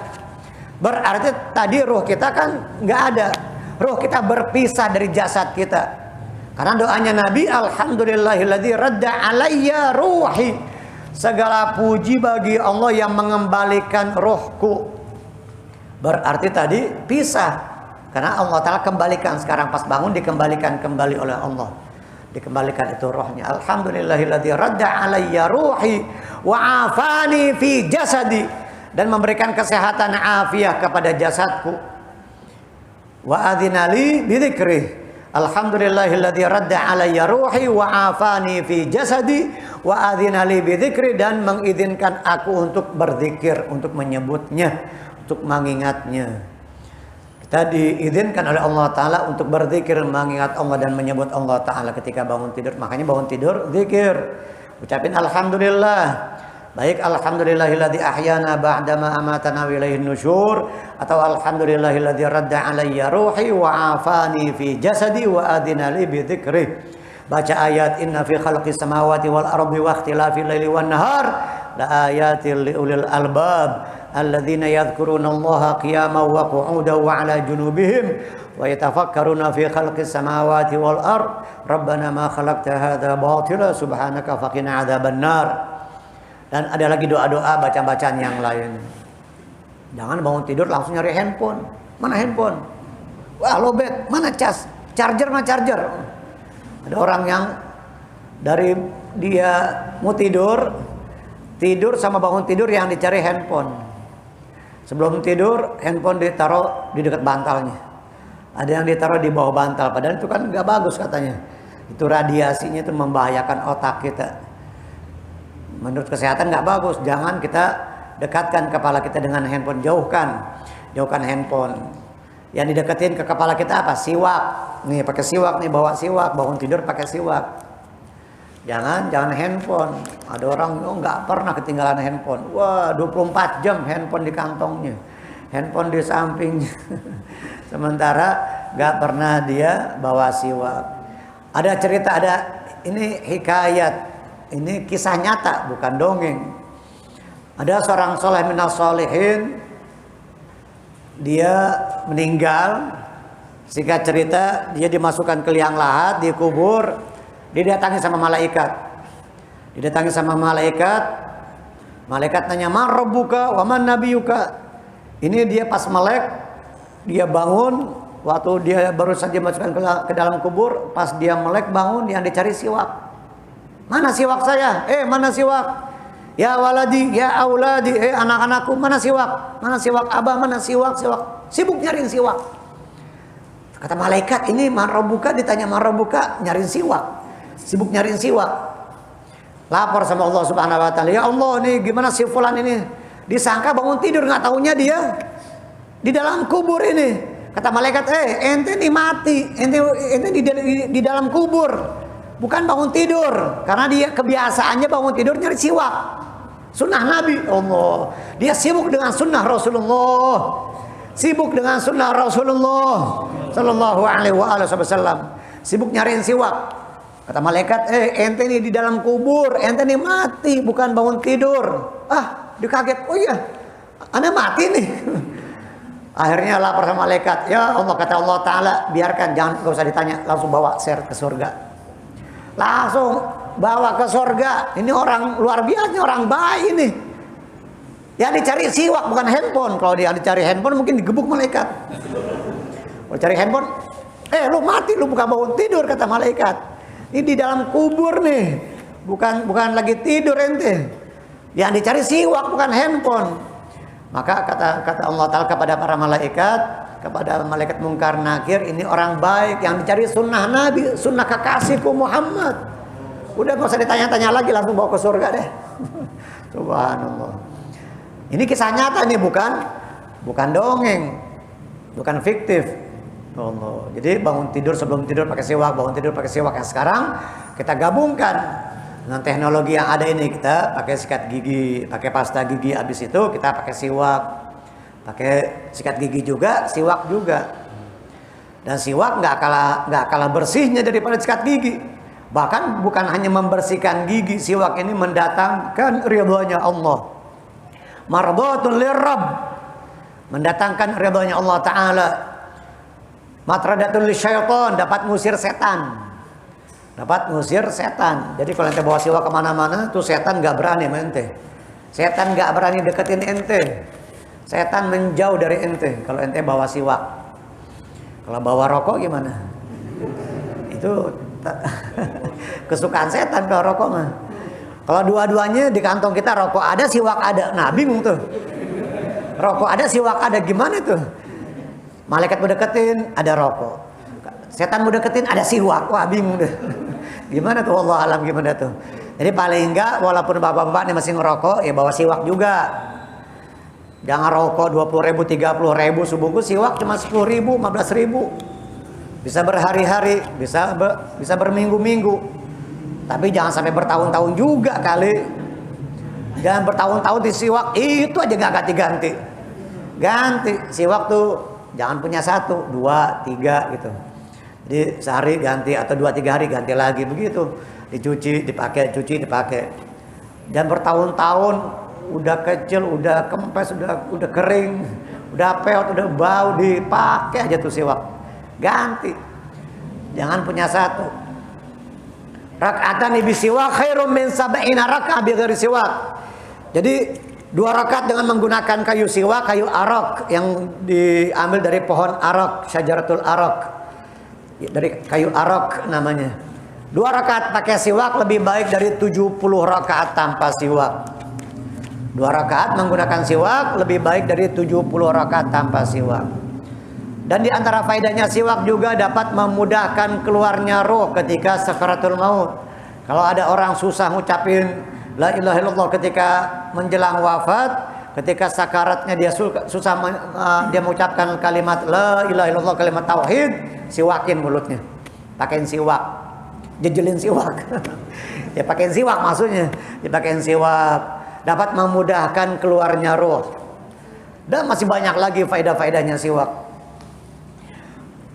Speaker 1: Berarti tadi ruh kita kan nggak ada, ruh kita berpisah dari jasad kita. Karena doanya Nabi, alhamdulillahilladzi radda alayya ruhi. Segala puji bagi Allah yang mengembalikan rohku. Berarti tadi pisah. Karena Allah Ta'ala kembalikan. Sekarang pas bangun dikembalikan kembali oleh Allah. Dikembalikan itu rohnya. Alhamdulillahilladzi radda alayya ruhi wa afani fi jasadi. Dan memberikan kesehatan afiah kepada jasadku. Wa adzinali bidzikrih. Alhamdulillahilladzi radda alayya ruhi wa afani fi jasadi wa adzinali bidzikri, dan mengizinkan aku untuk berzikir, untuk menyebutnya, untuk mengingatnya. Kita diizinkan oleh Allah Ta'ala untuk berzikir, mengingat Allah dan menyebut Allah Ta'ala ketika bangun tidur. Makanya bangun tidur zikir, ucapin alhamdulillah. Baik alhamdulillahilladzi ahyana ba'dama amatana wa ilaihin nusyur, atau alhamdulillahilladzi radda alayya ruhi wa afani fi jasadi wa adina li bi dzikri. Baca ayat inna fi khalqis samawati wal ardi wa ikhtilafil laili wan nahar la ayatil liulil albab alladzina yadhkuruna Allaha qiyaman wa qu'udan wa 'ala junubihim wa yatafakkaruna fi khalqis samawati wal ard rabbana ma khalaqta hadza batila subhanaka faqina adzabannar. Dan ada lagi doa-doa bacaan-bacaan yang lain. Jangan bangun tidur langsung nyari handphone. Mana handphone? Wah, lobet. Mana cas? Charger, mana charger? Ada orang yang dari dia mau tidur sama bangun tidur yang dicari handphone. Sebelum tidur, handphone ditaruh di dekat bantalnya. Ada yang ditaruh di bawah bantal. Padahal itu kan nggak bagus katanya. Itu radiasinya itu membahayakan otak kita. Menurut kesehatan nggak bagus. Jangan kita dekatkan kepala kita dengan handphone. Jauhkan handphone. Yang dideketin ke kepala kita apa? Siwak. Nih pakai siwak nih, bawa siwak. Bangun tidur pakai siwak. Jangan handphone. Ada orang nggak pernah ketinggalan handphone. Wah, 24 jam handphone di kantongnya, handphone di sampingnya. Sementara nggak pernah dia bawa siwak. Ada cerita, ada ini hikayat. Ini kisah nyata, bukan dongeng. Ada seorang soleh minas solihin, dia meninggal. Singkat cerita, dia dimasukkan ke liang lahat, dikubur, didatangi sama malaikat. Malaikat nanya, "Man rabbuka wa man nabiyuka?" Ini dia pas melek, dia bangun waktu dia baru saja masukkan ke dalam kubur. Pas dia melek bangun, yang dicari siwak. Mana siwak saya? Mana siwak? Ya waladi, ya auladi, anak-anakku, mana siwak? Mana siwak abah, mana siwak? Sibuk nyariin siwak. Kata malaikat, ini man rabbuka, ditanya man rabbuka, nyariin siwak. Sibuk nyariin siwak. Lapor sama Allah Subhanahu wa taala, "Ya Allah, nih gimana si fulan ini? Disangka bangun tidur, nggak taunya dia di dalam kubur ini." Kata malaikat, ente nih mati, ente di dalam kubur. Bukan bangun tidur, karena dia kebiasaannya bangun tidur nyari siwak. Sunnah Nabi, Allah. Dia sibuk dengan sunnah Rasulullah. Sallallahu alaihi wasallam. Sibuk nyariin siwak. Kata malaikat, ente nih di dalam kubur, ente nih mati, bukan bangun tidur. Dia kaget, oh iya, Anda mati nih. Akhirnya lapor sama malaikat, ya Allah, kata Allah Ta'ala, biarkan, jangan, gak usah ditanya, langsung bawa share ke surga. Langsung bawa ke surga. Ini orang luar biasa, orang baik ini. Yang dicari siwak bukan handphone. Kalau dia dicari handphone mungkin digebuk malaikat. Kalau cari handphone, lu mati, lu bukan bangun tidur, kata malaikat. Ini di dalam kubur nih, bukan lagi tidur ente. Yang dicari siwak bukan handphone. Maka kata Allah Ta'ala kepada para malaikat, kepada malaikat Munkar Nakir, ini orang baik yang dicari sunnah Nabi, sunnah kekasihku Muhammad. Udah gak usah ditanya-tanya lagi, langsung bawa ke surga deh. Subhanallah. Ini kisah nyata nih, bukan dongeng, bukan fiktif. Allah. Jadi bangun tidur, sebelum tidur pakai siwak, bangun tidur pakai siwak. Yang sekarang kita gabungkan dengan teknologi yang ada ini. Kita pakai sikat gigi, pakai pasta gigi, habis itu kita pakai siwak. Pakai sikat gigi juga, siwak juga. Dan siwak nggak kalah bersihnya daripada sikat gigi. Bahkan bukan hanya membersihkan gigi, siwak ini mendatangkan ridhonya Allah. Mardhatul lirabb, mendatangkan ridhonya Allah Ta'ala. Matradatul lisyaitan, dapat ngusir setan. dapat ngusir setan. Jadi kalau ente bawa siwak kemana-mana, tuh setan nggak berani sama ente. Setan nggak berani deketin ente. Setan menjauh dari ente kalau ente bawa siwak. Kalau bawa rokok gimana? Itu kesukaan setan kalau rokok mah. Kalau dua-duanya di kantong kita, rokok ada, siwak ada. Nah, bingung tuh. Rokok ada, siwak ada, gimana tuh? Malaikat mau deketin, ada rokok. Setan mau deketin, ada siwak. Wah, bingung deh. Gimana tuh, Allah alam gimana tuh? Jadi paling enggak, walaupun bapak-bapak ini masih ngerokok, ya bawa siwak juga. Jangan rokok 20.000, 30.000 sebungkus, siwak cuma 10.000, 15.000. Bisa berhari-hari, bisa berminggu-minggu. Tapi jangan sampai bertahun-tahun juga kali. Jangan bertahun-tahun di siwak, itu aja gak ganti-ganti. Ganti, siwak tuh jangan punya 1, 2, 3 gitu. Jadi sehari ganti atau 2-3 hari ganti lagi begitu. Dicuci, dipakai, cuci, dipakai. Dan bertahun-tahun udah kecil, udah kempes, udah kering, udah peot, udah bau, dipakai aja tuh siwak. Ganti. Jangan punya 1. Rak'atan bisiwak khairum min sab'ina rak'ah bighairi siwak. Jadi 2 rakaat dengan menggunakan kayu siwak, kayu arak yang diambil dari pohon arak, syajaratul arak. Dari kayu arak namanya. 2 rakaat pakai siwak lebih baik dari 70 rakaat tanpa siwak. 2 rakaat menggunakan siwak lebih baik dari 70 rakaat tanpa siwak. Dan di antara faedahnya siwak juga dapat memudahkan keluarnya roh ketika sakaratul maut. Kalau ada orang susah ngucapin la ilaha illallah ketika menjelang wafat, ketika sakaratnya dia susah dia mengucapkan kalimat la ilaha illallah, kalimat tauhid, siwakin mulutnya. Pakein siwak. Jejelin siwak. Ya pakein siwak maksudnya. Dipakein siwak dapat memudahkan keluarnya roh. Dan masih banyak lagi faedah-faedahnya siwak.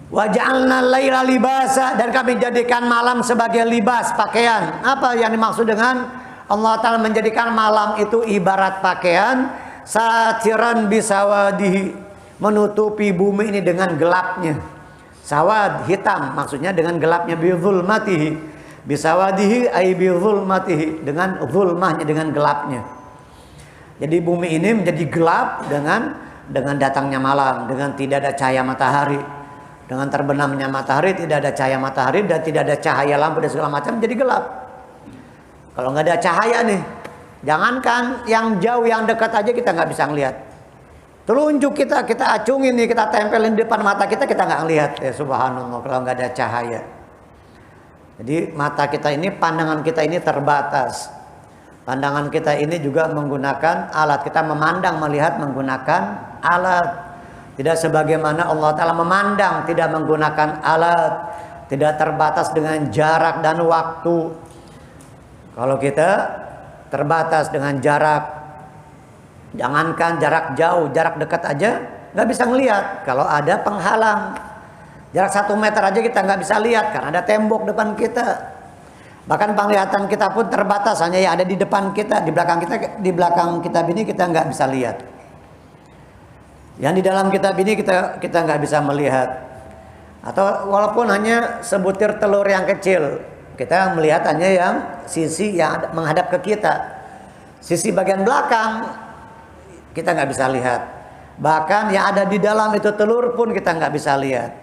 Speaker 1: Waja'alna laila libasa, dan kami jadikan malam sebagai libas, pakaian. Apa yang dimaksud dengan Allah Ta'ala menjadikan malam itu ibarat pakaian, satiran bisawadihi, menutupi bumi ini dengan gelapnya. Sawad hitam, maksudnya dengan gelapnya, bizulmatihi, bisawadihi ay bizulmatihi, dengan zulmahnya, dengan gelapnya. Jadi bumi ini menjadi gelap dengan datangnya malam, dengan tidak ada cahaya matahari. Dengan terbenamnya matahari, tidak ada cahaya matahari dan tidak ada cahaya lampu dan segala macam, jadi gelap. Kalau nggak ada cahaya nih, jangankan yang jauh, yang dekat aja kita nggak bisa ngelihat. Telunjuk kita acungin nih, kita tempelin di depan mata kita nggak ngelihat. Ya subhanallah, kalau nggak ada cahaya. Jadi mata kita ini, pandangan kita ini terbatas. Pandangan kita ini juga menggunakan alat. Kita memandang, melihat menggunakan alat. Tidak sebagaimana Allah Ta'ala memandang, tidak menggunakan alat, tidak terbatas dengan jarak dan waktu. Kalau kita terbatas dengan jarak, jangankan jarak jauh, jarak dekat aja nggak bisa ngelihat. Kalau ada penghalang, jarak 1 meter aja kita nggak bisa lihat karena ada tembok depan kita. Bahkan penglihatan kita pun terbatas, hanya yang ada di depan kita, di belakang kitab ini kita nggak bisa lihat. Yang di dalam kitab ini kita nggak bisa melihat. Atau walaupun hanya sebutir telur yang kecil, kita melihat hanya yang sisi yang menghadap ke kita. Sisi bagian belakang kita nggak bisa lihat. Bahkan yang ada di dalam itu telur pun kita nggak bisa lihat.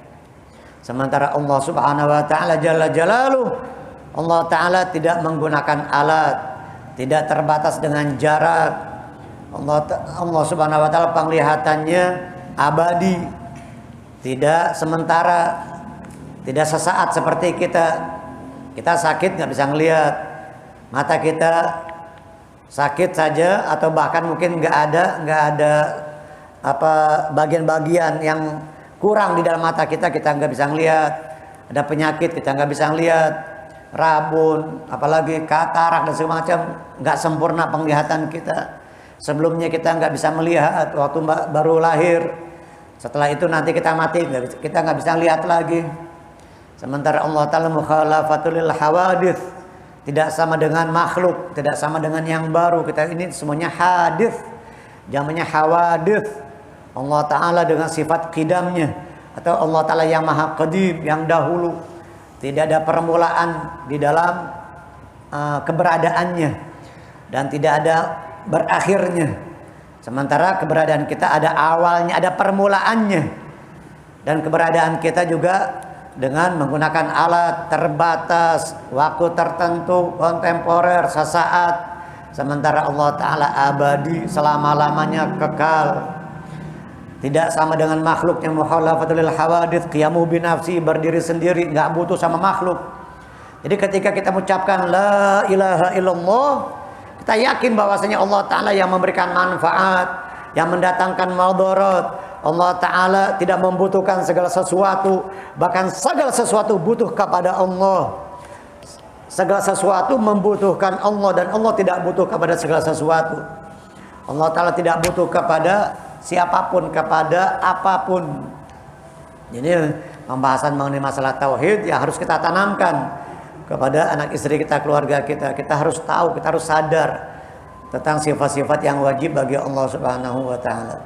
Speaker 1: Sementara Allah Subhanahu Wa Taala Jalla Jalaluh, Allah Taala tidak menggunakan alat, tidak terbatas dengan jarak. Allah Subhanahu Wa Taala penglihatannya abadi, tidak sementara, tidak sesaat seperti kita. Kita sakit nggak bisa ngelihat, mata kita sakit saja, atau bahkan mungkin nggak ada apa bagian-bagian yang kurang di dalam mata kita nggak bisa ngelihat. Ada penyakit kita nggak bisa ngelihat, rabun, apalagi katarak dan segala macam, nggak sempurna penglihatan kita. Sebelumnya kita nggak bisa melihat waktu baru lahir. Setelah itu nanti kita mati, kita nggak bisa lihat lagi. Sementara Allah Ta'ala mukhalafatul hawadith, tidak sama dengan makhluk, tidak sama dengan yang baru. Kita ini semuanya hadith, jamannya hawadith. Allah Ta'ala dengan sifat qidamnya, atau Allah Ta'ala yang maha qadim, yang dahulu, Tidak ada permulaan di dalam keberadaannya dan tidak ada berakhirnya. Sementara keberadaan kita ada awalnya, ada permulaannya. Dan keberadaan kita juga dengan menggunakan alat terbatas, waktu tertentu, kontemporer, sesaat. Sementara Allah Ta'ala abadi, selama-lamanya kekal. Tidak sama dengan makhluk yang mukhalafatul lil hawadits, qiyamu binafsi, berdiri sendiri, nggak butuh sama makhluk. Jadi ketika kita mengucapkan la ilaha illallah, kita yakin bahwasanya Allah Ta'ala yang memberikan manfaat, yang mendatangkan madarat. Allah Ta'ala tidak membutuhkan segala sesuatu, bahkan segala sesuatu butuh kepada Allah. Segala sesuatu membutuhkan Allah dan Allah tidak butuh kepada segala sesuatu. Allah Ta'ala tidak butuh kepada siapapun, kepada apapun. Jadi pembahasan mengenai masalah tauhid ya harus kita tanamkan kepada anak istri kita, keluarga kita. Kita harus tahu, kita harus sadar tentang sifat-sifat yang wajib bagi Allah Subhanahu wa Ta'ala.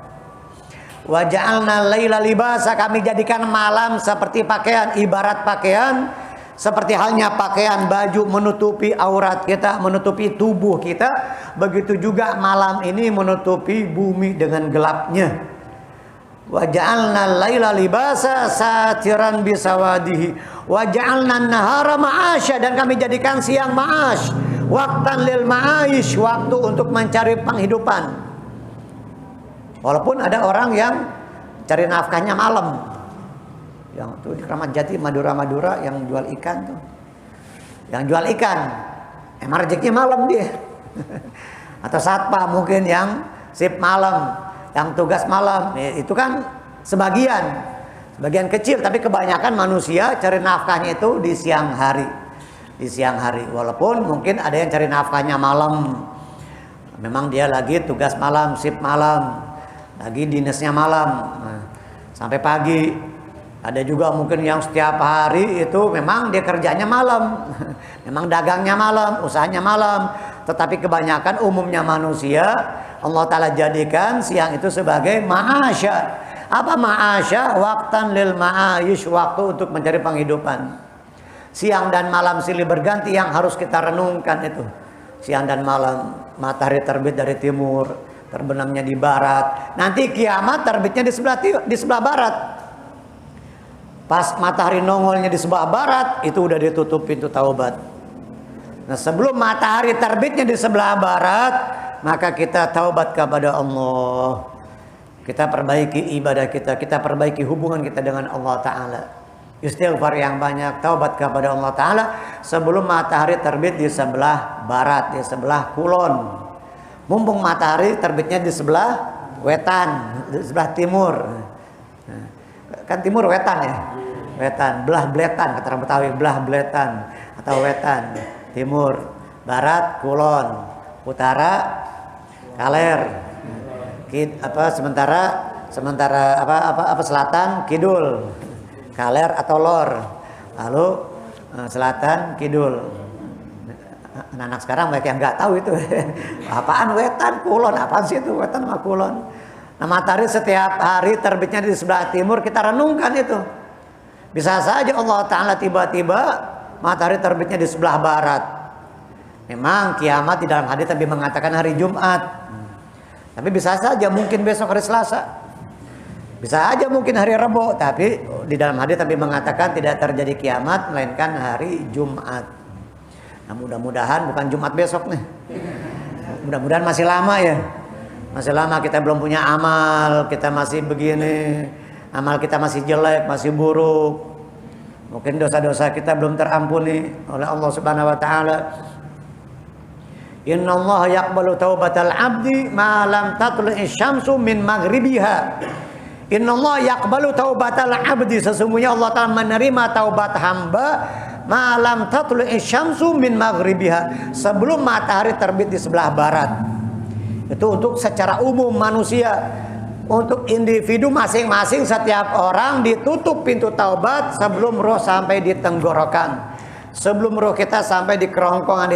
Speaker 1: Wa ja'alna laila libasa, kami jadikan malam seperti pakaian, ibarat pakaian, seperti halnya pakaian baju menutupi aurat kita, menutupi tubuh kita. Begitu juga malam ini menutupi bumi dengan gelapnya. Wa ja'alna laila libasa satiran bisawadihi wa ja'alna nahara ma'asya, dan kami jadikan siang ma'ash, waktan lil ma'aish, waktu untuk mencari penghidupan. Walaupun ada orang yang cari nafkahnya malam, yang tuh di Kramat Jati, Madura yang jual ikan tuh, yang jual ikan emang rezekinya malam dia. Atau satpam mungkin yang sip malam, yang tugas malam. Itu kan sebagian kecil, tapi kebanyakan manusia cari nafkahnya itu di siang hari. Walaupun mungkin ada yang cari nafkahnya malam, memang dia lagi tugas malam, sip malam, lagi dinasnya malam, sampai pagi. Ada juga mungkin yang setiap hari itu memang dia kerjanya malam, memang dagangnya malam, usahanya malam. Tetapi kebanyakan umumnya manusia Allah Ta'ala jadikan siang itu sebagai ma'asya. Apa ma'asya? Waktan lil ma'ayish, waktu untuk mencari penghidupan. Siang dan malam silih berganti yang harus kita renungkan itu. Siang dan malam, matahari terbit dari timur, terbenamnya di barat. Nanti kiamat terbitnya di sebelah barat. Pas matahari nongolnya di sebelah barat, itu udah ditutup pintu taubat. Nah, sebelum matahari terbitnya di sebelah barat, maka kita taubat kepada Allah. Kita perbaiki ibadah kita perbaiki hubungan kita dengan Allah Ta'ala. Istighfar yang banyak, taubat kepada Allah Ta'ala sebelum matahari terbit di sebelah barat, di sebelah kulon. Mumpung matahari terbitnya di sebelah wetan, di sebelah timur. Kan timur wetan ya, wetan, belah beletan kata orang Betawi, belah beletan atau wetan, timur, barat kulon, utara kaler, sementara selatan kidul, kaler atau lor, lalu selatan kidul. Anak-anak sekarang mereka yang nggak tahu itu apaan wetan kulon, apaan sih itu wetan sama kulon. Nah, matahari setiap hari terbitnya di sebelah timur, kita renungkan itu. Bisa saja Allah Ta'ala tiba-tiba matahari terbitnya di sebelah barat. Memang kiamat di dalam hadis tapi mengatakan hari Jumat. Tapi bisa saja mungkin besok hari Selasa. Bisa aja mungkin hari Rabu, tapi di dalam hadis tapi mengatakan tidak terjadi kiamat melainkan hari Jumat. Nah, mudah-mudahan bukan Jumat besok nih. Mudah-mudahan masih lama ya. Masih lama, kita belum punya amal, kita masih begini, amal kita masih jelek, masih buruk. Mungkin dosa-dosa kita belum terampuni oleh Allah Subhanahu wa Ta'ala. Innallaha yaqbalu taubatal abdi ma lam tatlu'i syamsu min maghribiha. Innallaha yaqbalu taubatal abdi, sesungguhnya Allah Ta'ala menerima taubat hamba ma lam tatlu'i syamsu min maghribiha, sebelum matahari terbit di sebelah barat. Itu untuk secara umum manusia. Untuk individu masing-masing, setiap orang ditutup pintu taubat sebelum roh sampai di tenggorokan. Sebelum roh kita sampai di kerongkongan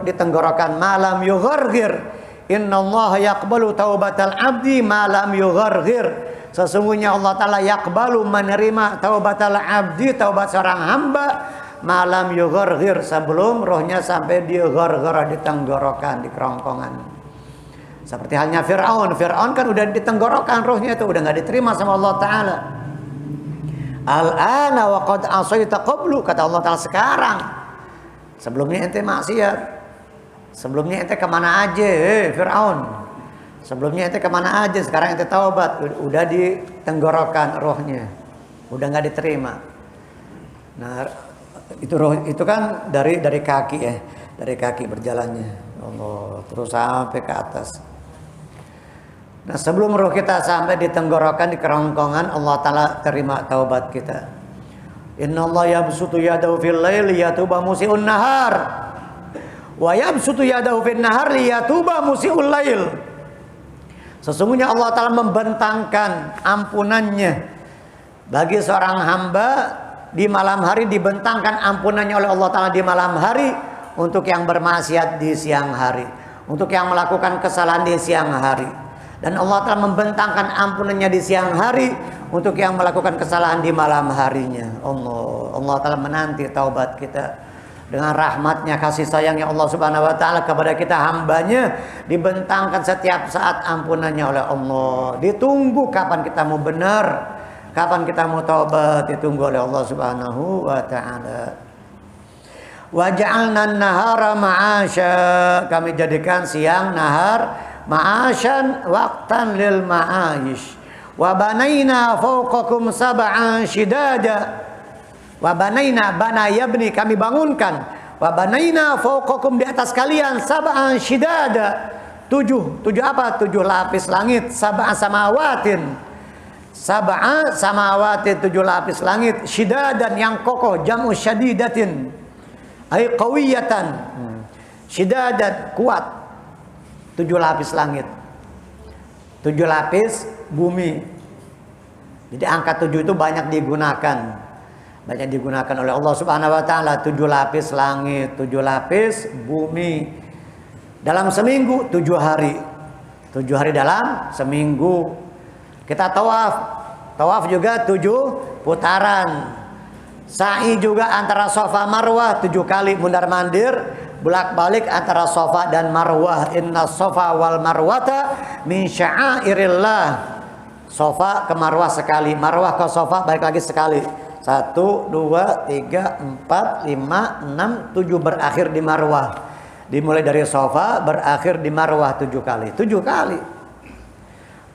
Speaker 1: di tenggorokan. Malam yugharghir. Innallaha yaqbalu taubatal abdi malam yugharghir. Sesungguhnya Allah Ta'ala yaqbalu, menerima taubatal abdi, taubat seorang hamba malam yugharghir, sebelum rohnya sampai di gharghara, di tenggorokan, di kerongkongan. Seperti halnya Fir'aun. Fir'aun kan udah di tenggorokan rohnya itu, udah nggak diterima sama Allah Ta'ala. Al-ana wa qad asaita qablu, kata Allah Ta'ala, sekarang. Sebelumnya ente maksiat. Sebelumnya ente kemana aja, Fir'aun? Sebelumnya ente kemana aja, sekarang ente taubat. Udah di tenggorokan rohnya, udah nggak diterima. Nah, itu roh itu kan dari kaki ya, dari kaki berjalannya, Allah, terus sampai ke atas. Nah, sebelum roh kita sampai di tenggorokan, di kerongkongan, Allah Ta'ala terima taubat kita. Inna Allah yabsutu yadahu fil laili yatuba musi'un nahar, wa yabsutu yadahu fil nahar liyatuba musi'ul lail. Sesungguhnya Allah Ta'ala membentangkan ampunannya bagi seorang hamba di malam hari, dibentangkan ampunannya oleh Allah Ta'ala di malam hari untuk yang bermaksiat di siang hari, untuk yang melakukan kesalahan di siang hari. Dan Allah Ta'ala membentangkan ampunannya di siang hari untuk yang melakukan kesalahan di malam harinya. Allah Ta'ala menanti taubat kita. Dengan rahmatnya, kasih sayangnya Allah Subhanahu wa Ta'ala kepada kita hambanya, dibentangkan setiap saat ampunannya oleh Allah. Ditunggu kapan kita mau benar, kapan kita mau taubat, ditunggu oleh Allah Subhanahu wa Ta'ala. Wa ja'alna an-nahara ma'asya, kami jadikan siang nahar ma'asyan waqtan lil ma'ayish. Wa banaina fawqakum sab'an shidada. Wa banaina, bana yabni, kami bangunkan. Wa banaina fawqakum, di atas kalian, sab'an shidada, tujuh apa? 7 lapis langit. Sab'a samawatin, sab'a samawatin, 7 lapis langit. Shidadan, yang kokoh, jam'u syadidatin, ay qawiyatan. Shidadan, kuat. 7 lapis langit, 7 lapis bumi. Jadi angka 7 itu banyak digunakan oleh Allah Subhanahu wa Ta'ala. 7 lapis langit, 7 lapis bumi. Dalam seminggu 7 hari. 7 hari dalam seminggu. Kita tawaf juga 7 putaran. Sa'i juga antara Safa Marwah 7 kali mundar-mandir, bolak-balik antara Safa dan Marwah. Inna Safa wal Marwata min sya'airillah. Safa ke Marwah sekali, Marwah ke Safa balik lagi sekali. 1, 2, 3, 4, 5, 6, 7 berakhir di Marwah. Dimulai dari Safa, berakhir di Marwah 7 kali. 7 kali.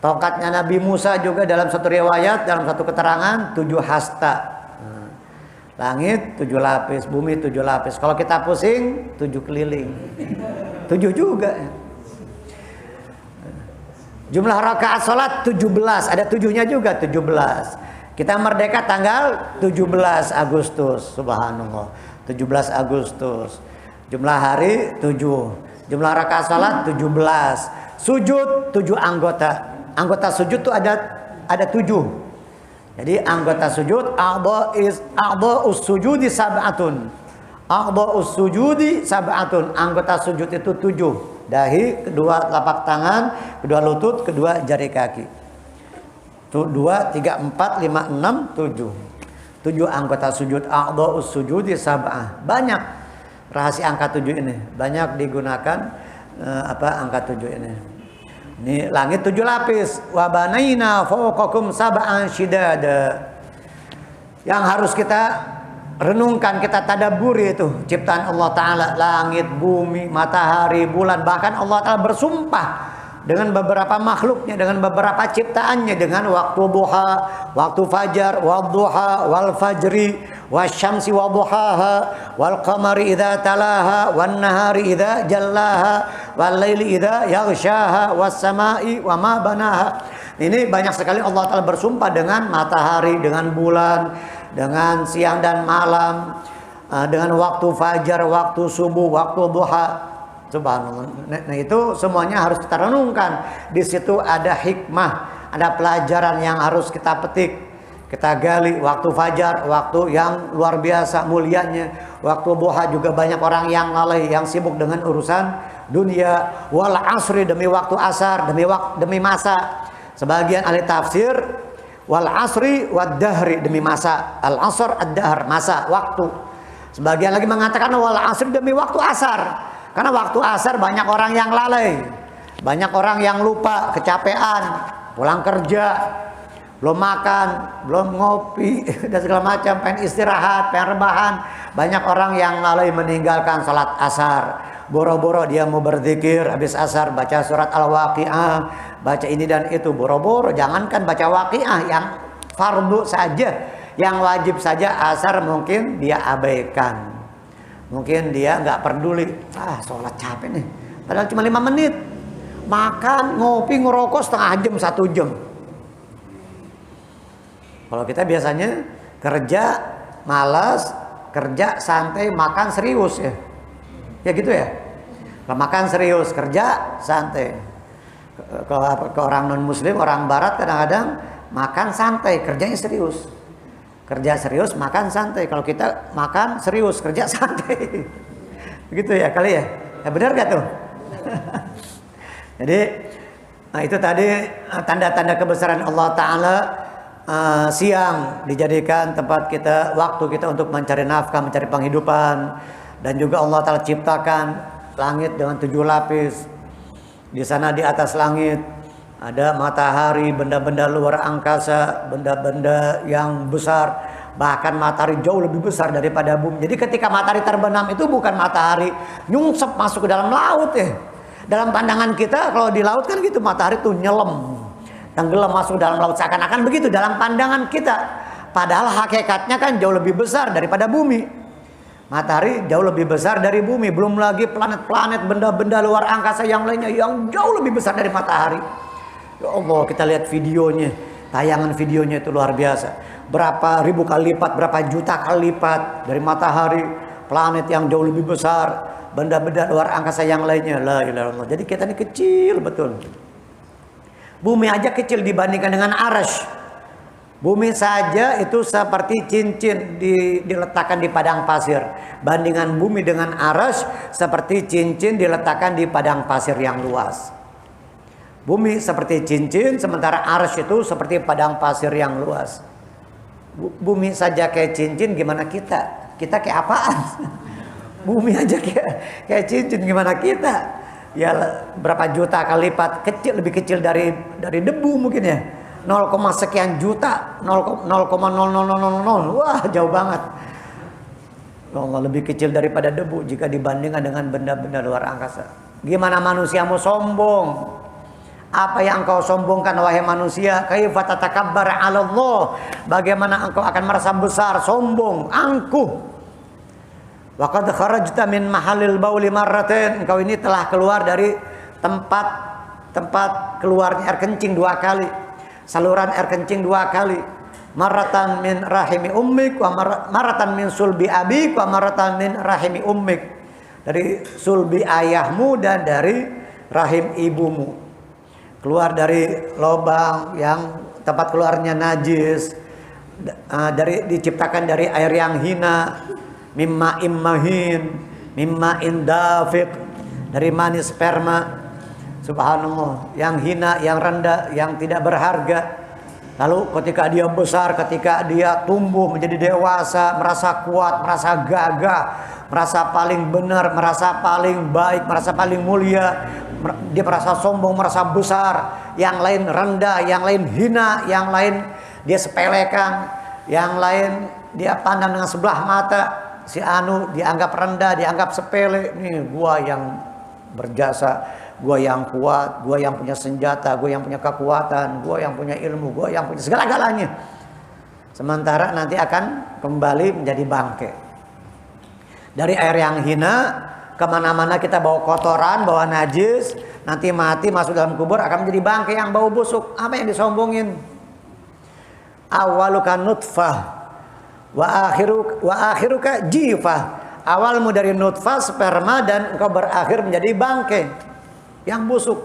Speaker 1: Tongkatnya Nabi Musa juga dalam satu riwayat, dalam satu keterangan, 7 hasta. Langit 7 lapis, bumi 7 lapis. Kalau kita pusing 7 keliling. 7 juga. Jumlah rakaat salat 17, ada 7-nya juga, 17. Kita merdeka tanggal 17 Agustus, subhanallah. 17 Agustus. Jumlah hari 7. Jumlah rakaat salat 17. Sujud 7 anggota. Anggota sujud tuh ada 7. Jadi anggota sujud, a'dha'us sujudi sab'atun. A'dha'us sujudi sab'atun. Anggota sujud itu 7. Dahi, kedua telapak tangan, kedua lutut, kedua jari kaki. 2, 3, 4, 5, 6, 7. 7 anggota sujud. A'dha'us sujudi sab'ah. Banyak rahasia angka 7 ini. Banyak digunakan angka 7 ini. Ini langit 7 lapis. Wa banaina fawqakum sab'an shidada. Yang harus kita renungkan, kita tadabburi itu ciptaan Allah Ta'ala. Langit, bumi, matahari, bulan. Bahkan Allah Ta'ala bersumpah dengan beberapa makhluknya, dengan beberapa ciptaannya, dengan waktu duha, waktu fajar, wadduha, wal fajri, wasyamsi wadduhaha, wal qamari idza talaha, wan nahari idza jallaha, wal laili idza yaghshaha, was samai wa ma banaha. Ini banyak sekali Allah Ta'ala bersumpah dengan matahari, dengan bulan, dengan siang dan malam, dengan waktu fajar, waktu subuh, waktu duha. Subhanallah. Nah, itu semuanya harus kita renungkan. Di situ ada hikmah, ada pelajaran yang harus kita petik, kita gali. Waktu fajar, waktu yang luar biasa mulianya. Waktu duha juga banyak orang yang lalai, yang sibuk dengan urusan dunia. Wal asri, demi waktu asar, demi masa. Sebagian ahli tafsir, wal asri wad dahri, demi masa. Al asr ad dahr, masa, waktu. Sebagian lagi mengatakan wal asr, demi waktu asar. Karena waktu asar banyak orang yang lalai. Banyak orang yang lupa, kecapean, pulang kerja, belum makan, belum ngopi, dan segala macam, pengen istirahat, pengen rebahan. Banyak orang yang lalai meninggalkan salat asar. Boro-boro dia mau berzikir habis asar, baca surat Al-Waqiah, baca ini dan itu. Boro-boro, jangankan baca Waqiah yang fardu saja, yang wajib saja asar mungkin dia abaikan. Mungkin dia nggak peduli, sholat capek nih, padahal cuma 5 menit. Makan, ngopi, ngerokok setengah jam, 1 jam. Kalau kita biasanya kerja malas, kerja santai, makan serius ya. Ya gitu ya. Kalau makan serius, kerja santai. Kalau ke orang non muslim, orang barat kadang-kadang makan santai, kerjanya serius. Kerja serius, makan santai. Kalau kita makan serius, kerja santai. Begitu ya kali ya. Ya benar gak tuh? Jadi itu tadi tanda-tanda kebesaran Allah Ta'ala. Siang dijadikan tempat kita, waktu kita untuk mencari nafkah, mencari penghidupan. Dan juga Allah Ta'ala ciptakan langit dengan 7 lapis. Di sana di atas langit ada matahari, benda-benda luar angkasa, benda-benda yang besar. Bahkan matahari jauh lebih besar daripada bumi. Jadi ketika matahari terbenam itu bukan matahari nyungsep masuk ke dalam laut ya. Dalam pandangan kita kalau di laut kan gitu, matahari tuh nyelam, tenggelam masuk dalam laut, seakan-akan begitu dalam pandangan kita. Padahal hakikatnya kan jauh lebih besar daripada bumi. Matahari jauh lebih besar dari bumi, belum lagi planet-planet, benda-benda luar angkasa yang lainnya yang jauh lebih besar dari matahari. Ya Allah, kita lihat videonya, tayangan videonya itu luar biasa. Berapa ribu kali lipat, berapa juta kali lipat dari matahari, planet yang jauh lebih besar, benda-benda luar angkasa yang lainnya. La ilaha illallah. Jadi kita ini kecil betul. Bumi aja kecil dibandingkan dengan arasy. Bumi saja itu seperti cincin diletakkan di padang pasir. Bandingan bumi dengan arasy seperti cincin diletakkan di padang pasir yang luas. Bumi seperti cincin, sementara arasy itu seperti padang pasir yang luas. Bumi saja kayak cincin, gimana kita? Kita kayak apaan? Bumi aja kayak cincin, gimana kita? Ya berapa juta kali lipat kecil, lebih kecil dari debu mungkin ya. 0, sekian juta, 0,0000. Wah, jauh banget. Allah, lebih kecil daripada debu jika dibandingkan dengan benda-benda luar angkasa. Gimana manusia mau sombong? Apa yang engkau sombongkan wahai manusia? Kaifa tatakabbar 'ala Allah? Bagaimana engkau akan merasa besar, sombong, angkuh? Wa qad kharajta min mahallil bauli marratain. Engkau ini telah keluar dari tempat keluarnya air kencing 2 kali. Saluran air kencing 2 kali. Maratan min rahimi ummik wa maratan min sulbi abik wa maratan min rahimi ummik. Dari sulbi ayahmu dan dari rahim ibumu. Keluar dari lubang yang tempat keluarnya najis, diciptakan dari air yang hina, mimma immahin, mimma indafiq, dari mani sperma. Subhanallah, yang hina, yang rendah, yang tidak berharga. Lalu ketika dia besar, ketika dia tumbuh menjadi dewasa, merasa kuat, merasa gagah, merasa paling benar, merasa paling baik, merasa paling mulia, dia merasa sombong, merasa besar. Yang lain rendah, yang lain hina, yang lain dia sepelekan, yang lain dia pandang dengan sebelah mata. Si anu dianggap rendah, dianggap sepele. Nih gua yang berjasa, gua yang kuat, gua yang punya senjata, gua yang punya kekuatan, gua yang punya ilmu, gua yang punya segala-galanya. Sementara nanti akan kembali menjadi bangke. Dari air yang hina, kemana-mana kita bawa kotoran, bawa najis, nanti mati masuk dalam kubur akan menjadi bangke yang bau busuk. Apa yang disombongin? Awaluka nutfah wa akhiruka jifah. Awalmu dari nutfah, sperma, dan engkau berakhir menjadi bangke yang busuk.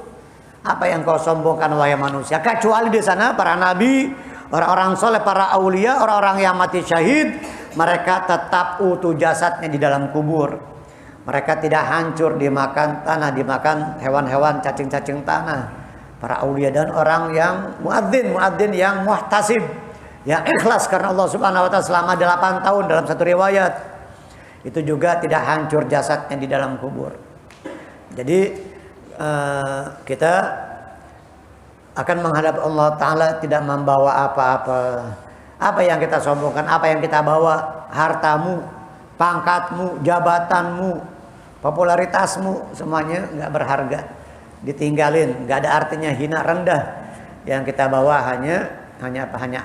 Speaker 1: Apa yang kau sombongkan wahai manusia? Kecuali di sana para nabi, orang-orang soleh, para aulia, orang-orang yang mati syahid, mereka tetap utuh jasadnya di dalam kubur. Mereka tidak hancur dimakan tanah, dimakan hewan-hewan cacing-cacing tanah. Para aulia dan orang yang muadzin yang muhtasib, yang ikhlas karena Allah Subhanahu wa taala selama 8 tahun dalam satu riwayat. itu juga tidak hancur jasadnya di dalam kubur. Jadi kita akan menghadap Allah Ta'ala tidak membawa apa-apa. Apa yang kita sombongkan, apa yang kita bawa, hartamu, pangkatmu, jabatanmu, popularitasmu, semuanya nggak berharga, ditinggalin, nggak ada artinya, hina, rendah. Yang kita bawa hanya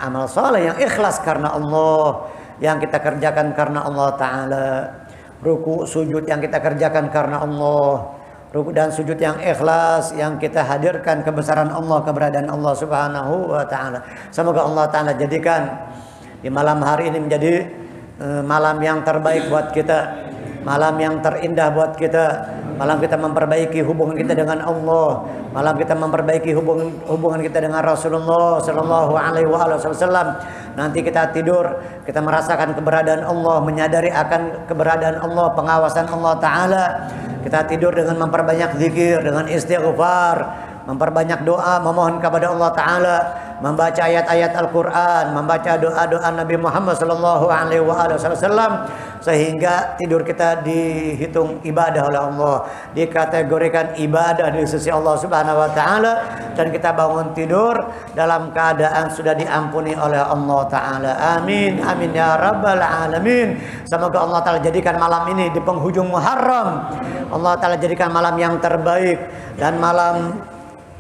Speaker 1: amal soleh yang ikhlas karena Allah, yang kita kerjakan karena Allah Ta'ala. Ruku sujud yang kita kerjakan karena Allah, ruku dan sujud yang ikhlas, yang kita hadirkan kebesaran Allah, keberadaan Allah Subhanahu wa Ta'ala. Semoga Allah Ta'ala jadikan di malam hari ini menjadi malam yang terbaik buat kita, malam yang terindah buat kita, malam kita memperbaiki hubungan kita dengan Allah, malam kita memperbaiki hubungan kita dengan Rasulullah Sallallahu Alaihi Wasallam. Nanti kita tidur, kita merasakan keberadaan Allah, menyadari akan keberadaan Allah, pengawasan Allah Ta'ala. Kita tidur dengan memperbanyak zikir, dengan istighfar, memperbanyak doa, memohon kepada Allah Ta'ala, membaca ayat-ayat Al-Quran, membaca doa-doa Nabi Muhammad Sallallahu Alaihi Wasallam, sehingga tidur kita dihitung ibadah oleh Allah, dikategorikan ibadah di sisi Allah Subhanahu Wa Ta'ala, dan kita bangun tidur dalam keadaan sudah diampuni oleh Allah Ta'ala. Amin, amin ya rabbal alamin. Semoga Allah Ta'ala jadikan malam ini di penghujung Muharram, Allah Ta'ala jadikan malam yang terbaik, dan malam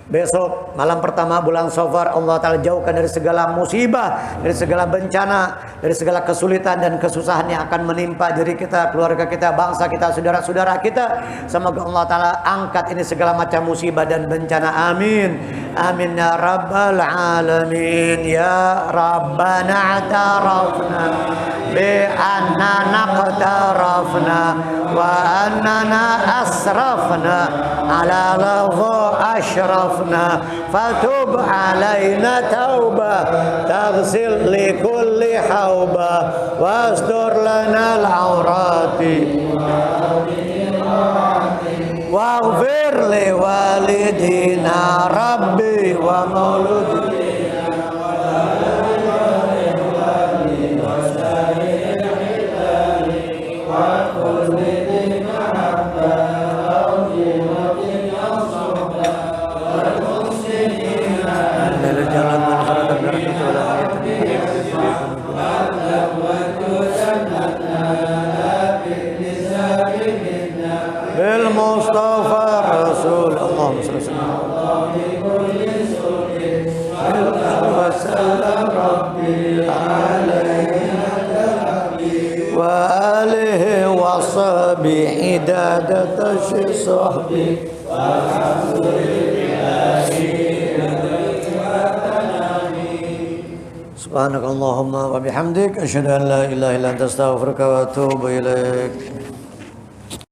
Speaker 1: besok, malam pertama bulan Safar, Allah Ta'ala jauhkan dari segala musibah, dari segala bencana, dari segala kesulitan dan kesusahan yang akan menimpa diri kita, keluarga kita, bangsa kita, saudara-saudara kita. Semoga Allah Ta'ala angkat ini segala macam musibah dan bencana. Amin, amin ya rabbal alamin. Ya Rabbana atarafna bi annana qtarafna wa annana asrafna ala lahu ashrafna fatub alaina tauba taghsil li kulli hauba wastur lana al-aurati waghfir li walidina rabbi wa mauludina bil Mustafa Rasul Allahumma shalli wa alihi wa sahbihi idadata sahbi subhanakallahumma wa bihamdik asyhadu an la ilaha illa anta astaghfiruka wa atubu ilaik.